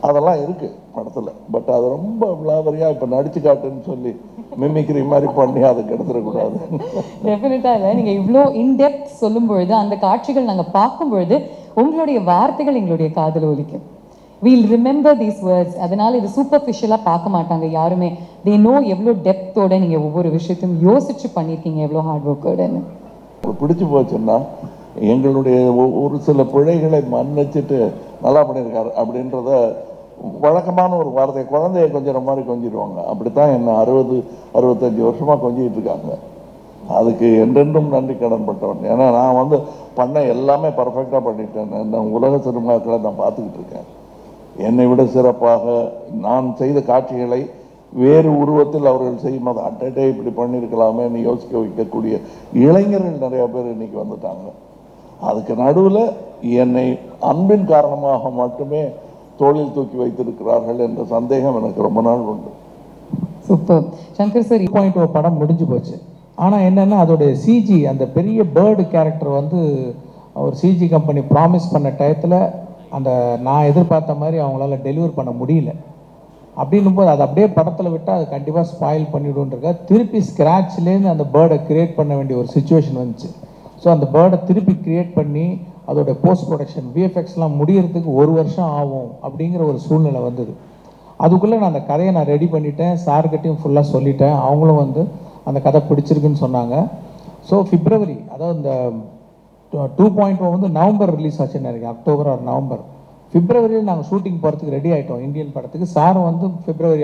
அதெல்லாம் இருக்குது படத்தில். பட் அது ரொம்ப விளாவரியாக இப்போ நடிச்சு காட்டுன்னு சொல்லி மிமிக்ரி மாதிரி பண்ணி அதை கெடுத்துடக்கூடாது. டெஃபினட்டாக இல்லை, நீங்கள் இவ்வளோ இன்டெப்த் சொல்லும் பொழுது, அந்த காட்சிகள் நாங்கள் பார்க்கும் பொழுது உங்களுடைய வார்த்தைகள் எங்களுடைய காதில் ஒலிக்கும். We'll remember these words. அதனால இது சூப்பர்ஃபிஷியலாக பார்க்க மாட்டாங்க யாருமே. தே நோ எவ்வளோ டெப்த்தோட நீங்கள் ஒவ்வொரு விஷயத்தையும் யோசிச்சு பண்ணியிருக்கீங்க, எவ்வளோ ஹார்ட் ஒர்க்கோடன்னு. பிடிச்சி போச்சுன்னா எங்களுடைய ஒரு சில பிழைகளை மன்னிச்சுட்டு நல்லா பண்ணியிருக்காரு அப்படின்றத வழக்கமான ஒரு வார்த்தை, குழந்தைய கொஞ்சிற மாதிரி கொஞ்சிடுவாங்க. அப்படித்தான் என்ன 60-65 வருஷமாக கொஞ்சிட்டு இருக்காங்க. அதுக்கு என்றென்றும் நன்றி கடன் பட்டவன். ஏன்னா நான் பண்ண எல்லாமே பர்ஃபெக்டாக பண்ணிட்டேன். நான் உலக சினிமாக்களை நான் பார்த்துக்கிட்டு இருக்கேன். என்னை விட சிறப்பாக நான் செய்த காட்சிகளை வேறு உருவத்தில் அவர்கள் செய்யும்போது அட்டே இப்படி பண்ணியிருக்கலாமேன்னு யோசிக்க வைக்கக்கூடிய இளைஞர்கள் நிறையா பேர் இன்னைக்கு வந்துட்டாங்க. அதுக்கு நடுவில் என்னை அன்பின் காரணமாக மட்டுமே தோளில் தூக்கி வைத்திருக்கிறார்கள் என்ற சந்தேகம் எனக்கு ரொம்ப நாள் உண்டு. சூப்பர். சங்கர் சார், 2.0 படம் முடிஞ்சு போச்சு. ஆனால் என்னென்னா அதோடைய சிஜி, அந்த பெரிய பேர்டு கேரக்டர் அவர் சிஜி கம்பெனி ப்ராமிஸ் பண்ண டயத்தில் அந்த நான் எதிர்பார்த்த மாதிரி அவங்களால டெலிவர் பண்ண முடியல. அப்படின்னும் போது அது அப்படியே படத்தில் விட்டால் அது கண்டிப்பாக ஸ்பாயில் பண்ணிவிடுன்றக்க திருப்பி ஸ்க்ராட்ச்லேருந்து அந்த பேர்டை க்ரியேட் பண்ண வேண்டிய ஒரு சுச்சுவேஷன் வந்துச்சு. ஸோ அந்த பேர்டை திருப்பி க்ரியேட் பண்ணி அதோட போஸ்ட் ப்ரொடக்ஷன் விஎஃப்எக்ஸ்லாம் முடியறதுக்கு 1 வருஷம் ஆகும் அப்படிங்கிற ஒரு சூழ்நிலை வந்தது. அதுக்குள்ளே நான் அந்த கதையை நான் ரெடி பண்ணிட்டேன், சார்கிட்டையும் ஃபுல்லாக சொல்லிட்டேன். அவங்களும் வந்து அந்த கதை பிடிச்சிருக்குன்னு சொன்னாங்க. ஸோ பிப்ரவரி, அதாவது இந்த 2.0 வந்து நவம்பர் ரிலீஸ் ஆச்சுன்னு நினைக்கிறேன், அக்டோபர் ஆர் நவம்பர். பிப்ரவரியில் நாங்கள் ஷூட்டிங் போகிறதுக்கு ரெடி ஆகிட்டோம் இந்தியன் படத்துக்கு. சாரும் வந்து பிப்ரவரி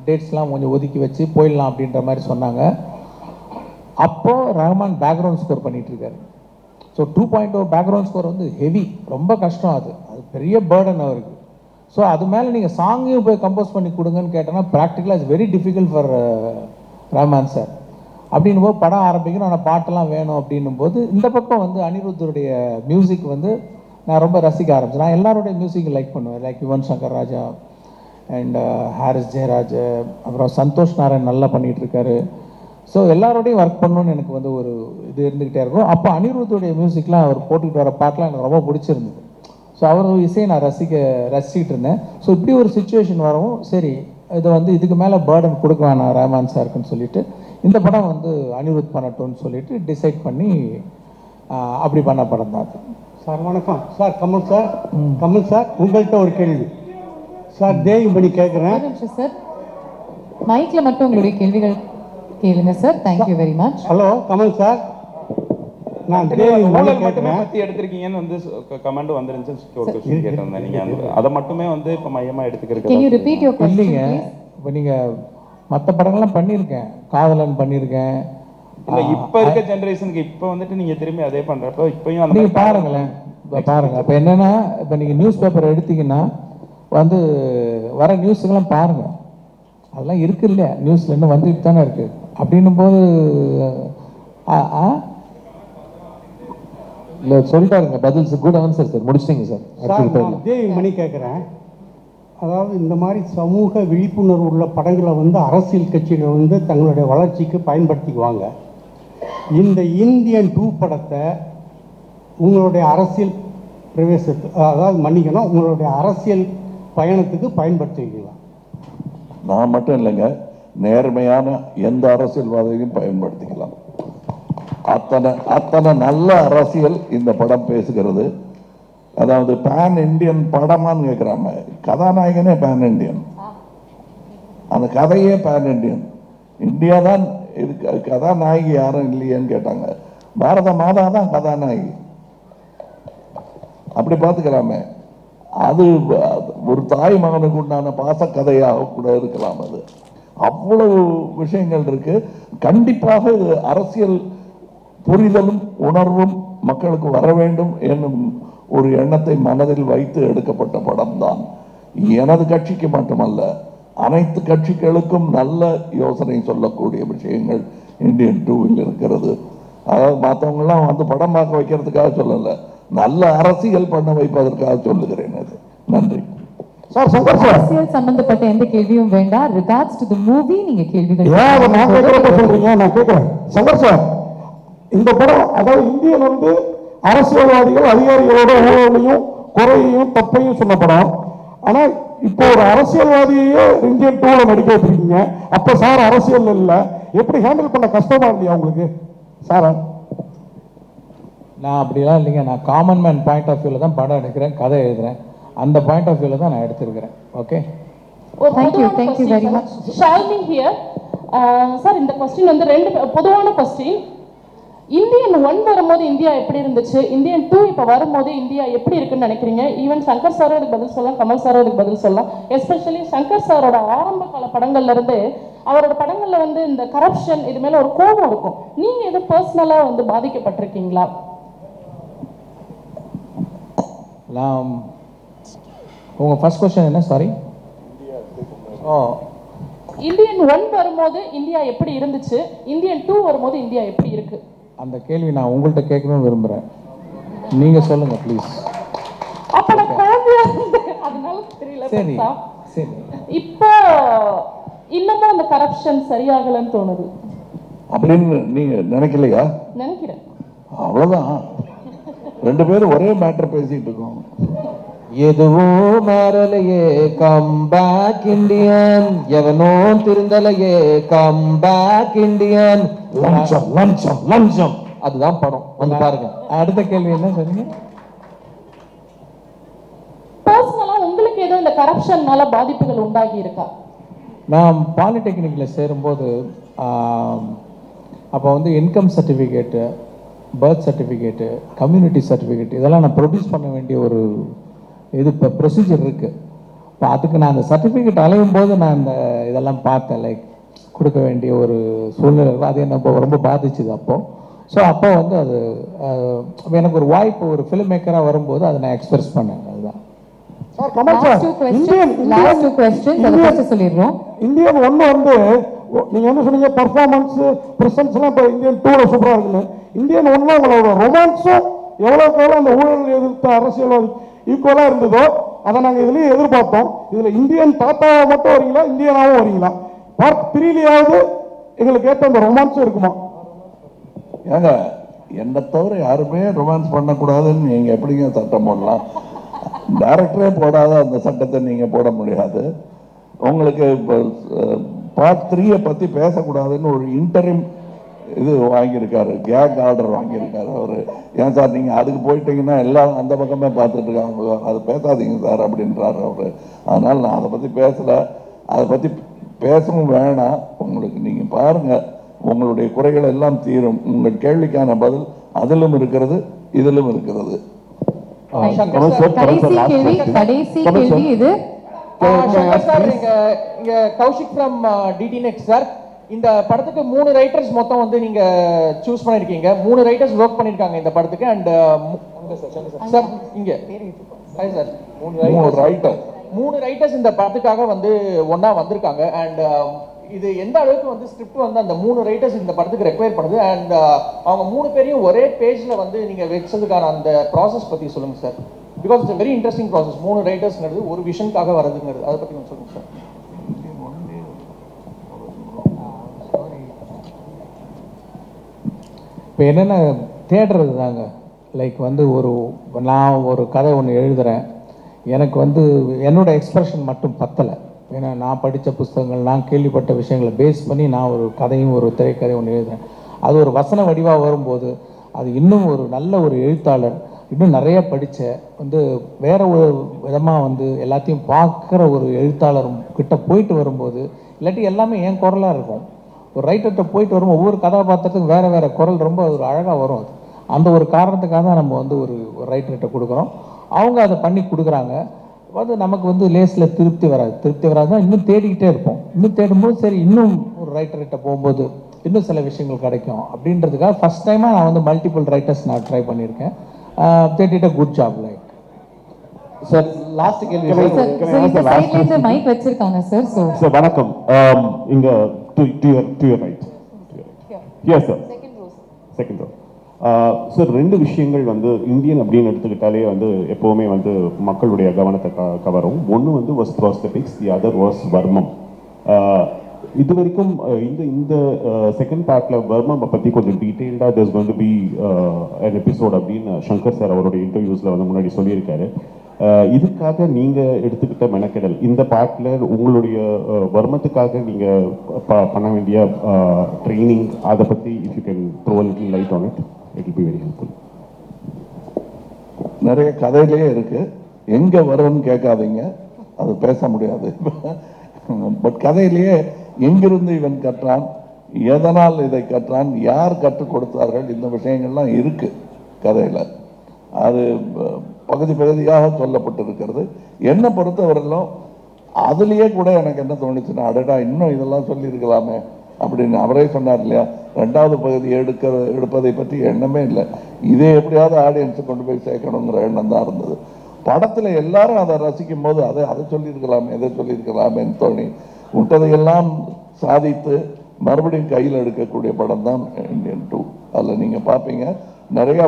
டேட்ஸ்லாம் கொஞ்சம் ஒதுக்கி வச்சு போயிடலாம் அப்படின்ற மாதிரி சொன்னாங்க. அப்போது ரஹ்மான் பேக்ரவுண்ட் ஸ்கோர் பண்ணிகிட்ருக்காரு. ஸோ 2.0 பேக்ரவுண்ட் ஸ்கோர் வந்து ஹெவி, ரொம்ப கஷ்டம். அது பெரிய பேர்டன் அவருக்கு. ஸோ அது மேலே நீங்கள் சாங்கையும் போய் கம்போஸ் பண்ணி கொடுங்கன்னு கேட்டோன்னா ப்ராக்டிக்கலாக it's very difficult for Rahman sir. அப்படின்னும் போது படம் ஆரம்பிக்கணும், ஆனால் பாட்டெல்லாம் வேணும் அப்படின்னும் போது இந்த பக்கம் வந்து அனிருத்தருடைய மியூசிக் வந்து நான் ரொம்ப ரசிக்க ஆரம்பிச்சேன். நான் எல்லாருடைய மியூசிக் லைக் பண்ணுவேன், லைக் யுவன் சங்கர் ராஜா அண்ட் ஹாரிஸ் ஜெயராஜ், அப்புறம் சந்தோஷ் நாராயண் நல்லா பண்ணிகிட்ருக்காரு. ஸோ எல்லாரோடையும் ஒர்க் பண்ணணும்னு எனக்கு வந்து ஒரு இது இருந்துக்கிட்டே இருக்கும். அப்போ அனிருத்தருடைய மியூசிக்லாம் அவர் போட்டுக்கிட்டு வர பாட்டெலாம் எனக்கு ரொம்ப பிடிச்சிருந்தது. ஸோ அவர் இசையை நான் ரசிக்கிட்டு இருந்தேன். ஸோ இப்படி ஒரு சுச்சுவேஷன் வரவும் சரி இதை வந்து இதுக்கு மேலே பேர்டன் கொடுக்க வேணாம் ரஹ்மான் சாருக்குன்னு சொல்லிட்டு இந்த படம் வந்து அனிருத் பண்ணட்டும்னு சொல்லிட்டு டிசைட் பண்ணி அப்படி பண்ண படம் தான் அது. சார் வணக்கம் சார். கமல் சார் உங்கள்கிட்ட ஒரு கேள்வி சார். தேவி பண்ணி கேட்குறேன் சார். மைக்ல மட்டும் உங்களுடைய கேள்விகள் கேளுங்க sir. Thank you very much. Hello Kamal sir, நான் தேவி மணி கேட்குறேன். பற்றி எடுத்திருக்கீங்கன்னு வந்து கமெண்ட் வந்துருந்துச்சு ஒரு கொஸ்டின் கேட்டிருந்தேன். நீங்கள் அதை மட்டுமே வந்து இப்போ மையமாக எடுத்துக்கிறீங்க. Can you repeat your question, இல்லைங்க, இப்போ நீங்கள் மற்ற படங்கள்லாம் பண்ணியிருக்கேன், காதலன் பண்ணியிருக்கேன். இல்லை இப்போ இருக்க ஜென்ரேஷனுக்கு இப்போ வந்துட்டு நீங்கள் திரும்பி அதே பண்ணுறப்போ இப்போயும் அந்த நீங்கள் பாருங்களேன், இப்போ பாருங்கள். இப்போ என்னென்னா இப்போ நீங்கள் நியூஸ் பேப்பர் எடுத்தீங்கன்னா வந்து வர நியூஸுக்கெல்லாம் பாருங்கள், அதெல்லாம் இருக்குது இல்லையா, நியூஸில் இன்னும் வந்துட்டு தானே இருக்குது. அப்படின்னும் போது இல்லை சொல்லிட்டாருங்க, பதில் குட் ஆன்சர் சார், முடிச்சிட்டிங்க சார். நான் தேவி மணி கேட்குறேன். அதாவது இந்த மாதிரி சமூக விழிப்புணர்வு உள்ள படங்களை வந்து அரசியல் கட்சிகள் வந்து தங்களுடைய வளர்ச்சிக்கு பயன்படுத்திக்குவாங்க. இந்த இந்தியன் 2 படத்தை உங்களுடைய அரசியல் பிரவேசத்துக்கு, அதாவது மன்னிக்கணும், உங்களுடைய அரசியல் பயணத்துக்கு பயன்படுத்துவீங்களா? நான் மட்டும் இல்லைங்க, நேர்மையான எந்த அரசியல்வாதியையும் பயன்படுத்திக்கலாம். அத்தனை நல்ல அரசியல் இந்த படம் பேசுகிறது. அதாவது பேன் இண்டியன் படமான்னு கேட்குறாங்க. கதாநாயகனே பேன் இண்டியன், அந்த கதையே பேன் இண்டியன். இந்தியா தான் இது, கதாநாயகி யாரும் இல்லையேன்னு கேட்டாங்க. பாரத மாதா தான் கதாநாயகி, அப்படி பார்த்துக்கலாமே. அது ஒரு தாய் மகனுக்கு உண்டான பாசக்கதையாக கூட இருக்கலாம். அது அவ்வளவு விஷயங்கள் இருக்கு. கண்டிப்பாக இது அரசியல் புரிதலும் உணர்வும் மக்களுக்கு வர வேண்டும் என்னும் ஒரு எண்ணத்தை மனதில் வைத்து எடுக்கப்பட்ட படம் தான். எனது கட்சிக்கு மட்டுமல்ல, அனைத்து கட்சிகளுக்கும் நல்ல யோசனை சொல்லக்கூடிய விஷயங்கள் இந்தியன் 2வில் இருக்கிறது. அதாவது மற்றவங்கெல்லாம் வந்து படம் பார்க்க வைக்கிறதுக்காக சொல்லலை, நல்ல அரசியல் பண்ண வைப்பதற்காக சொல்லுகிறேன். அது நன்றி சார். அரசியல் சம்பந்தப்பட்ட எந்த கேள்வியும் வேண்டாம். ரிகார்ட்ஸ் டு தி மூவி நீங்க கேள்விகள் நான் சொல்றீங்க, நான் கேட்கிறேன். சங்கர் சார், இந்த படம் அதாவது இந்தியன் வந்து அரசியல்வாதிகள் அதிகாரிகளோட ஊழலையும் குறையையும் தப்பையும் சொன்ன படம். ஆனா இப்போ ஒரு அரசியல்வாதியே இந்தியன் 2ல நடிக்க வச்சிருக்கீங்க. அப்ப சார் அரசியல் இல்லை, எப்படி ஹேண்டில் பண்ண கஷ்டமா இல்லையா உங்களுக்கு சார்? நான் அப்படிலாம் இல்லைங்க, நான் காமன் மேன் பாயிண்ட் ஆஃப் வியூவில் தான் படம் எடுக்கிறேன், கதை எழுதுறேன். அந்த பாயிண்ட் ஆஃப் வியூவில் தான் நான் எடுத்திருக்கிறேன். Okay, thank you very much. Shalini here. Sir, இந்த கொஸ்டின் வந்து ரெண்டு பொதுவான கொஸ்டின். இந்தியன் 1 வரும்போது இந்தியா எப்படி இருந்துச்சு, இந்தியன் 2 இப்போ வரும்போது இந்தியா எப்படி இருக்குன்னு நினைக்கிறீங்க? ஈவன் சங்கர் சாரும் அதுக்கு பதில் சொல்லலாம், கமல் சாரும் அதுக்கு பதில் சொல்லலாம். எஸ்பெஷலி சங்கர் சாரோட ஆரம்ப கால படங்கள்ல இருந்து அவரோட படங்கள்ல வந்து இந்த கரப்ஷன் இது மேல ஒரு கோபம் இருக்கும். நீங்க எது பர்சனலா வந்து பாதிக்கப்பட்டிருக்கீங்களா? உங்க ஃபர்ஸ்ட் क्वेश्चन என்ன? சாரி. இந்தியன் 1 வரும்போது இந்தியா எப்படி இருந்துச்சு, இந்தியன் 2 வரும்போது இந்தியா எப்படி இருக்கு? அந்த கேள்வி நான் உங்கள்கிட்ட கேட்கணும்னு விரும்புகிறேன், நீங்கள் சொல்லுங்கள் ப்ளீஸ். அப்போ நான் குழந்தையா அதனால தெரியல. சரி சரி. இப்போ இன்னமும் அந்த கரப்ஷன் சரியாகலன்னு தோணுது அப்படின்னு நீங்க நினைக்கலையா? நினைக்கிறேன். அவ்வளவுதான், ரெண்டு பேரும் ஒரே மேட்டர் பேசிட்டு இருக்கோம். எதுவோ மாறலையே கம் பேக் இண்டியன், எவனோ திருந்தலையே கம் பேக் இண்டியன். லஞ்சம் லஞ்சம் லஞ்சம், அதுதான் படம். வந்து பாருங்க. அடுத்த கேள்வி என்ன சொன்னீங்க? பர்சனலா உங்களுக்கு ஏதோ இந்த கரப்ஷன்னால பாதிப்புகள் உண்டாகி இருக்கா? நான் பாலிடெக்னிக்கில் சேரும்போது அப்போ வந்து income certificate, birth certificate, community certificate இதெல்லாம் நான் ப்ரொடியூஸ் பண்ண வேண்டிய ஒரு இது இப்போ ப்ரொசீஜர் இருக்குது. இப்போ அதுக்கு நான் அந்த சர்டிஃபிகேட் அலையும் போது நான் இந்த இதெல்லாம் பார்த்தேன், லைக் கொடுக்க வேண்டிய ஒரு சூழ்நிலை. அது என்ன ரொம்ப பாதிச்சுது அப்போது. ஸோ அப்போ வந்து அது எனக்கு ஒரு வாய்ப்பு, ஒரு ஃபிலிம் மேக்கராக வரும்போது அதை நான் எக்ஸ்பிரஸ் பண்ணேன். அதுதான் sir. Kamal sir, last two questions அதை ஃபர்ஸ்ட் சொல்லிடுறோம். இந்தியன் 1 வந்து நீங்க என்ன சொன்னீங்க, பர்ஃபார்மன்ஸ் பிரசன்ஸ்லாம் இப்போ இந்தியன் 2ல சூப்பராக இருக்குன்னு. இந்தியன் 1ல உங்களோட ரொமான்ஸும் எவ்வளோக்கு எவ்வளோ அந்த ஊழல் எதிர்த்த அரசியல் ஈக்குவலாக இருந்ததோ அதை நாங்கள் இதுலேயும் எதிர்பார்த்தோம். இதில் இந்தியன் தாத்தாவை மட்டும் வரீங்களா, இந்தியனாகவும் வரீங்களா? பார்ட் 3லயாவது எங்களுக்கு ஏற்ற அந்த ரொமான்ஸும் இருக்குமா? ஏங்க, என்னை தவிர யாருமே ரொமான்ஸ் பண்ணக்கூடாதுன்னு நீங்கள் எப்படிங்க சட்டம் போடலாம்? டைரக்டரே போடாத அந்த சட்டத்தை நீங்கள் போட முடியாது. உங்களுக்கு இப்போ பார்ட் 3 பற்றி பேசக்கூடாதுன்னு ஒரு இன்டரிம் இது வாங்கியிருக்காரு, கேக் ஆர்டர் வாங்கியிருக்காரு அவர். ஏன் சார் நீங்கள் அதுக்கு போயிட்டீங்கன்னா எல்லாம் அந்த பக்கமே பார்த்துட்டு இருக்காங்க, அது பேசாதீங்க சார் அப்படின்றாரு அவர். அதனால் நான் அதை பற்றி பேசலை, அதை பற்றி பேசவும் வேணாம். உங்களுக்கு நீங்கள் பாருங்கள், உங்களுடைய குறைகள் எல்லாம் தீரும். உங்கள் கேள்விக்கான பதில் அதிலும் இருக்கிறது, இதிலும் இருக்கிறது. கடைசி கேள்வி இது. இங்க Kaushik from DD next sir. இந்த படத்துக்கு 3 ரைட்டர்ஸ் மொத்தம் வந்து நீங்க சூஸ் பண்ணிருக்கீங்க. 3 ரைட்டர்ஸ் ஒர்க் பண்ணிருக்காங்க இந்த படத்துக்கு. அண்ட் சார் இங்க ஹாய் சார், 3 ரைட்டர்ஸ் இந்த படத்துக்காக வந்து ஒண்ணா வந்திருக்காங்க. அண்ட் இது எந்த அளவுக்கு வந்து ஸ்கிரிப்ட் வந்து அந்த 3 ரைட்டர்ஸ் இந்த படத்துக்கு ரெக்வயர் பண்ணுது, அண்ட் அவங்க 3 பேரையும் ஒரே பேஜ்ல வந்து நீங்க வச்சதுக்கான அந்த ப்ராசஸ் பத்தி சொல்லுங்க sir. Because it's very interesting process. 3 ரைட்டர்ஸ்ங்கிறது ஒரு விஷனுக்காக வரதுங்கிறது, அதை பத்தி கொஞ்சம் சொல்லுங்க சார். இப்போ என்னென்ன தேடுறது தாங்க. லைக் வந்து நான் ஒரு கதை ஒன்று எழுதுகிறேன், எனக்கு வந்து என்னோட எக்ஸ்பிரஷன் மட்டும் பத்தலை. ஏன்னா நான் படித்த புஸ்தகங்கள், நான் கேள்விப்பட்ட விஷயங்களை பேஸ் பண்ணி நான் ஒரு கதையும் ஒரு திரைக்கதை ஒன்று எழுதுகிறேன். அது ஒரு வசன வடிவாக வரும்போது அது இன்னும் ஒரு நல்ல ஒரு எழுத்தாளர், இன்னும் நிறைய படித்த வந்து வேற ஒரு விதமாக வந்து எல்லாத்தையும் பார்க்குற ஒரு எழுத்தாளர் கிட்ட போயிட்டு வரும்போது, இல்லாட்டி எல்லாமே என் குரலாக இருக்கும். ஒரு ரைட்டர்கிட்ட போயிட்டு வரும் ஒவ்வொரு கதாபாத்திரத்துக்கும் வேறு வேறு குரல் ரொம்ப ஒரு அழகாக வரும். அது அந்த ஒரு காரணத்துக்காக தான் நம்ம வந்து ஒரு ரைட்டர்கிட்ட கொடுக்குறோம். அவங்க அதை பண்ணி கொடுக்குறாங்க. அது நமக்கு வந்து லேஸில் திருப்தி வராதுன்னா இன்னும் தேடிக்கிட்டே இருப்போம். இன்னும் தேடும்போது சரி இன்னும் ஒரு ரைட்டர்கிட்ட போகும்போது இன்னும் சில விஷயங்கள் கிடைக்கும் அப்படின்றதுக்காக ஃபஸ்ட் டைமாக நான் வந்து மல்டிபிள் ரைட்டர்ஸ் நான் ட்ரை பண்ணியிருக்கேன். தேடிட்ட good job. Like sir last கேள்வி சார், மைக் வச்சிருக்காங்க சார். சார் வணக்கம். இங்க to your right. Yes sir. Second row. Sir 2 விஷயங்கள் வந்து இந்தியன் அப்படின்னு எடுத்துக்கிட்டாலே வந்து எப்போவுமே வந்து மக்களுடைய கவனத்தை கவரும். ஒன்று வந்து வாஸ் ப்ராஸ்தெட்டிக்ஸ், தி அதர் வாஸ் வர்மம். இது வரைக்கும் இந்த செகண்ட் பார்ட்டில் வர்மம் பற்றி கொஞ்சம் டீட்டெயில்டாக there's going to be an episode அப்படின்னு சங்கர் சார் அவருடைய இன்டர்வியூஸில் வந்து முன்னாடி சொல்லியிருக்காரு. இதுக்காக நீங்கள் எடுத்துக்கிட்ட மெனக்கெடல், இந்த பார்ட்டில் உங்களுடைய வர்மத்துக்காக நீங்கள் பண்ண வேண்டிய ட்ரைனிங், அதை பற்றி if you can throw a little light on it, it will be very helpful. நிறைய கதையிலேயே இருக்கு, எங்கே வரும்னு கேட்காதீங்க, அது பேச முடியாது. பட் கதையிலேயே எங்கிருந்து இவன் கற்றான், எதனால் இதை கற்றான், யார் கற்றுக் கொடுத்தார்கள், இந்த விஷயங்கள்லாம் இருக்கு கதையில். அது பகுதியாக சொல்லப்பட்டிருக்கிறது. என்னை பொறுத்தவரையிலும் அதுலேயே கூட எனக்கு என்ன தோணுச்சுன்னா, அடடா இன்னும் இதெல்லாம் சொல்லியிருக்கலாமே அப்படின்னு அவரே சொன்னார் இல்லையா, 2வது பகுதி எடுப்பதை பற்றி எண்ணமே இல்லை. இதே எப்படியாவது ஆடியன்ஸை கொண்டு போய் சேர்க்கணுங்கிற எண்ணம் தான் இருந்தது. படத்தில் எல்லாரும் அதை ரசிக்கும் போது அதை சொல்லியிருக்கலாமே, எதை சொல்லியிருக்கலாமேன்னு தோணி விட்டதையெல்லாம் சாதித்து மறுபடியும் கையில் எடுக்கக்கூடிய படம் தான் இந்தியன் 2. அதில் நீங்கள் பார்ப்பீங்க நிறைய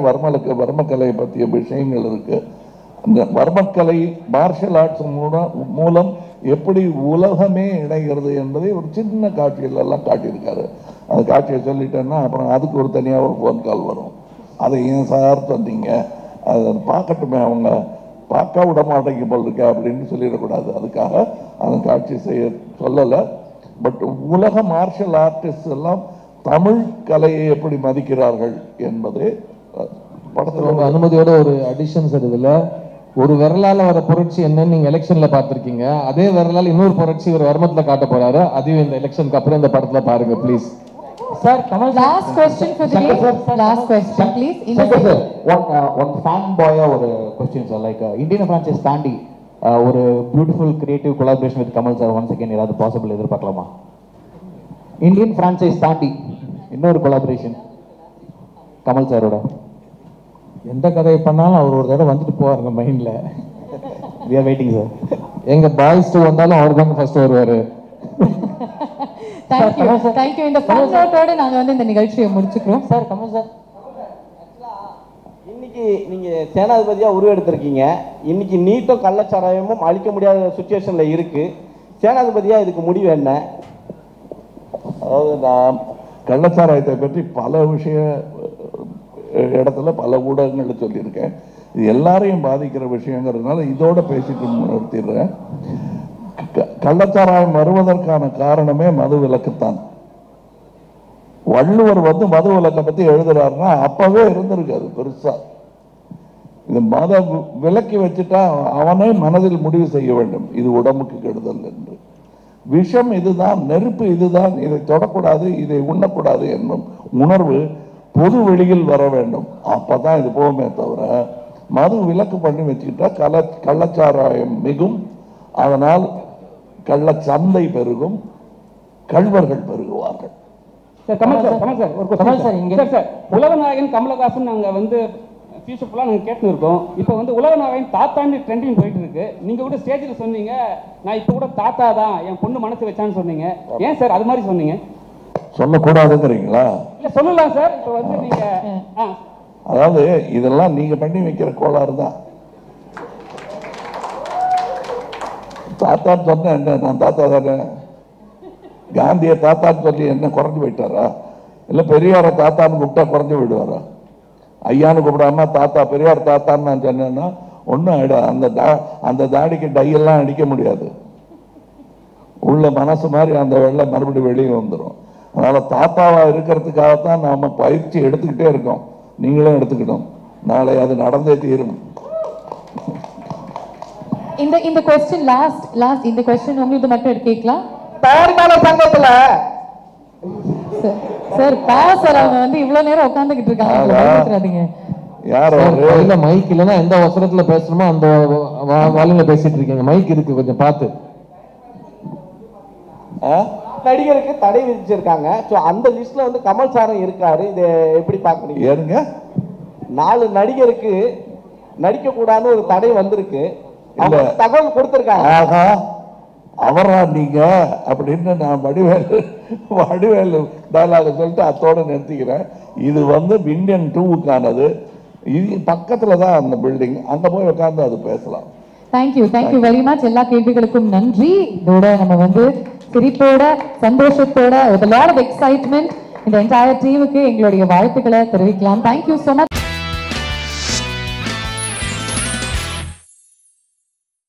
வர்மக்கலையை பற்றிய விஷயங்கள் இருக்கு. அந்த வர்மக்கலை மார்ஷல் ஆர்ட்ஸ் மூலம் எப்படி உலகமே இணைகிறது என்பதை ஒரு சின்ன காட்சிகள் எல்லாம் காட்டியிருக்காரு. அந்த காட்சியை சொல்லிட்டேன்னா அப்புறம் அதுக்கு ஒரு தனியாக ஒரு ஃபோன் கால் வரும், அதை ஏன் சார் தந்தீங்க, அதை பார்க்கட்டுமே அவங்க பார்க்க விட மாட்டேங்க போல் இருக்க அப்படின்னு சொல்லிடக்கூடாது. அதுக்காக அந்த காட்சி செய்ய சொல்லலை. பட் உலக மார்ஷல் ஆர்டிஸ்ட் எல்லாம் தமிழ் கலையை எப்படி மதிக்கிறார்கள் என்பது படத்தில் உங்க அனுமதியோட ஒரு அடிஷன்ஸ் இருக்குதுல்ல. ஒரு விரலால வர புரட்சி என்னன்னு நீங்க எலெக்ஷன்ல பார்த்திருக்கீங்க. அதே விரலால இன்னொரு புரட்சி ஒரு வர்மத்துல காட்ட போறாரு. அதையும் இந்த எலெக்ஷனுக்கு அப்புறம் இந்த படத்துல பாருங்க please. Sir, Kamal sir. Last question for the day. Last question, please. Shankar sir, one fanboy ஒரு question sir, like Indian franchise தாண்டி ஒரு beautiful creative collaboration with Kamal sir once again ஏதாவது possible எதிர்பார்க்கலாமா? Indian franchise தாண்டி இன்னொரு collaboration Kamal சாரோட. எந்த கதையை பண்ணாலும் அவர் ஒரு தடவை வந்துட்டு போவாருங்க மைண்ட்ல. We are waiting sir. எங்க பாய்ஸ் டூ வந்தாலும் அவர் தான் ஃபர்ஸ்ட் வருவாரு. Thank you. இந்த ஃபன் நோட்டோட நாங்க வந்து இந்த நிகழ்ச்சியை முடிச்சுக்கிறோம். சார் கமல் சார், இன்னைக்கு நீங்க சேனாதிபதியா உருவெடுத்திருக்கீங்க. இன்னைக்கு நீட்டும் கள்ளச்சாராயமும் அழிக்க முடியாத சுச்சுவேஷன்ல இருக்கு. சேனாதிபதியா இதுக்கு முடிவு என்ன? அதாவது நான் கள்ளச்சாராயத்தை பற்றி பல இடத்துல பல ஊடகங்களில் சொல்லியிருக்கேன். இது எல்லாரையும் பாதிக்கிற விஷயங்கிறதுனால இதோட பேசிட்டு நிறுத்திடுறேன். கள்ளச்சாராயம் வருவதற்கான காரணமே மது விலக்குத்தான். வள்ளுவர் வந்து மது விலக்கை பத்தி எழுதுறாருன்னா அப்பவே இருந்திருக்காது பெருசா. இது மத விலக்கி வச்சுட்டா அவனே மனதில் முடிவு செய்ய வேண்டும், இது உடம்புக்கு கெடுதல் என்று. விஷம் இதுதான், நெருப்பு இதுதான், இதை தொடக்கூடாது, இதை உண்ணக்கூடாது என்னும் உணர்வு பொது வெளியில் வர வேண்டும். அப்பதான் இது போகுமே தவிர மது விலக்கு பண்ணி வச்சுக்கிட்டா கள்ளச்சாராயம் மிகும். அதனால் கள்ளச்சந்தை பெருகும், கள்வர்கள் பெருகுவார்கள். கமல் சார் ஒரு சார் உலகநாயகன் கமலஹாசன் நாங்கள் வந்து ஃபியூச்சர் ஃபுல்லாக நாங்கள் கேட்டுன்னு இருக்கோம். இப்போ வந்து உலகநாயகன் தாத்தான்னு ட்ரெண்டிங் போயிட்டு இருக்கு. நீங்கள் கூட ஸ்டேஜில் சொன்னீங்க, நான் இப்போ கூட தாத்தா தான் என் பொண்ணு மனசு வச்சான்னு சொன்னீங்க. ஏன் சார் அது மாதிரி சொன்னீங்க? சொல்லக்கூடாதுங்கிறீங்களா? இல்லை சொல்லலாம் சார். இப்போ வந்து நீங்கள் அதாவது இதெல்லாம் நீங்க பண்ணி வைக்கிற கோளாறு தான். தாத்தான்னு சொன்ன என்ன, நான் தாத்தா தானே. காந்தியை தாத்தான்னு சொல்லி என்ன குறைஞ்சு போயிட்டாரா? இல்லை பெரியாரை தாத்தான்னு கூப்பிட்டா குறைஞ்சு போயிடுவாரா? ஐயான்னு கூப்பிடாம தாத்தா பெரியார் தாத்தான்னு நான் சொன்னேன்னா ஒன்றும் ஆயிடும். அந்த தாடிக்கு டையெல்லாம் அடிக்க முடியாது. உள்ள மனசு மாதிரி அந்த வெள்ளை மறுபடியும் வெளியே வந்துடும். அதனால தாத்தாவா இருக்கிறதுக்காகத்தான் நாம பயிற்சி எடுத்துக்கிட்டே இருக்கோம். நீங்களும் எடுத்துக்கிட்டோம். நாளை அது நடந்தே தீரும். இந்த क्वेश्चन லாஸ்ட் இந்த क्वेश्चन உங்களுக்கு மட்டும் கேட்கலாம். தயாரிப்பாளர் சங்கத்துல சார் பாசர் அவங்க வந்து இவ்வளவு நேரம் உட்கார்ந்துகிட்டு இருக்காங்க. யார் கையில மைக் இல்லைன்னா எந்த அவசரத்துல பேசணுமோ அந்த வால்யூம்ல பேசிட்டு இருக்கீங்க. மைக் இருக்கு, கொஞ்சம் பார்த்து. நடிகருக்கு தடை விதிச்சிருக்காங்க. அந்த லிஸ்ட்ல வந்து கமல் சாரும் இருக்காரு. இதை எப்படி பாக்குறீங்க? ஏனுங்க, 4 நடிகருக்கு நடிக்க கூடாதுன்னு ஒரு தடை வந்திருக்கு. தகவல் கொடுத்திருக்காங்க. அவரா நீங்க அப்படின்னு நான் வடிவேலு டயலாக சொல்லிட்டு அத்தோட நிறுத்திக்கிறேன். இது வந்து இந்தியன் 2க்கானது. இது பக்கத்துல தான் அந்த பில்டிங். அங்க போய் உட்கார்ந்து அது பேசலாம். Thank you very much. எல்லா கேள்விகளுக்கும் நன்றி. இதோட நம்ம வந்து சிரிப்போட சந்தோஷத்தோட with a lot of excitement இந்த என்டையர் டீமுக்கு எங்களுடைய வாழ்த்துக்களை தெரிவிக்கலாம். Thank you so much.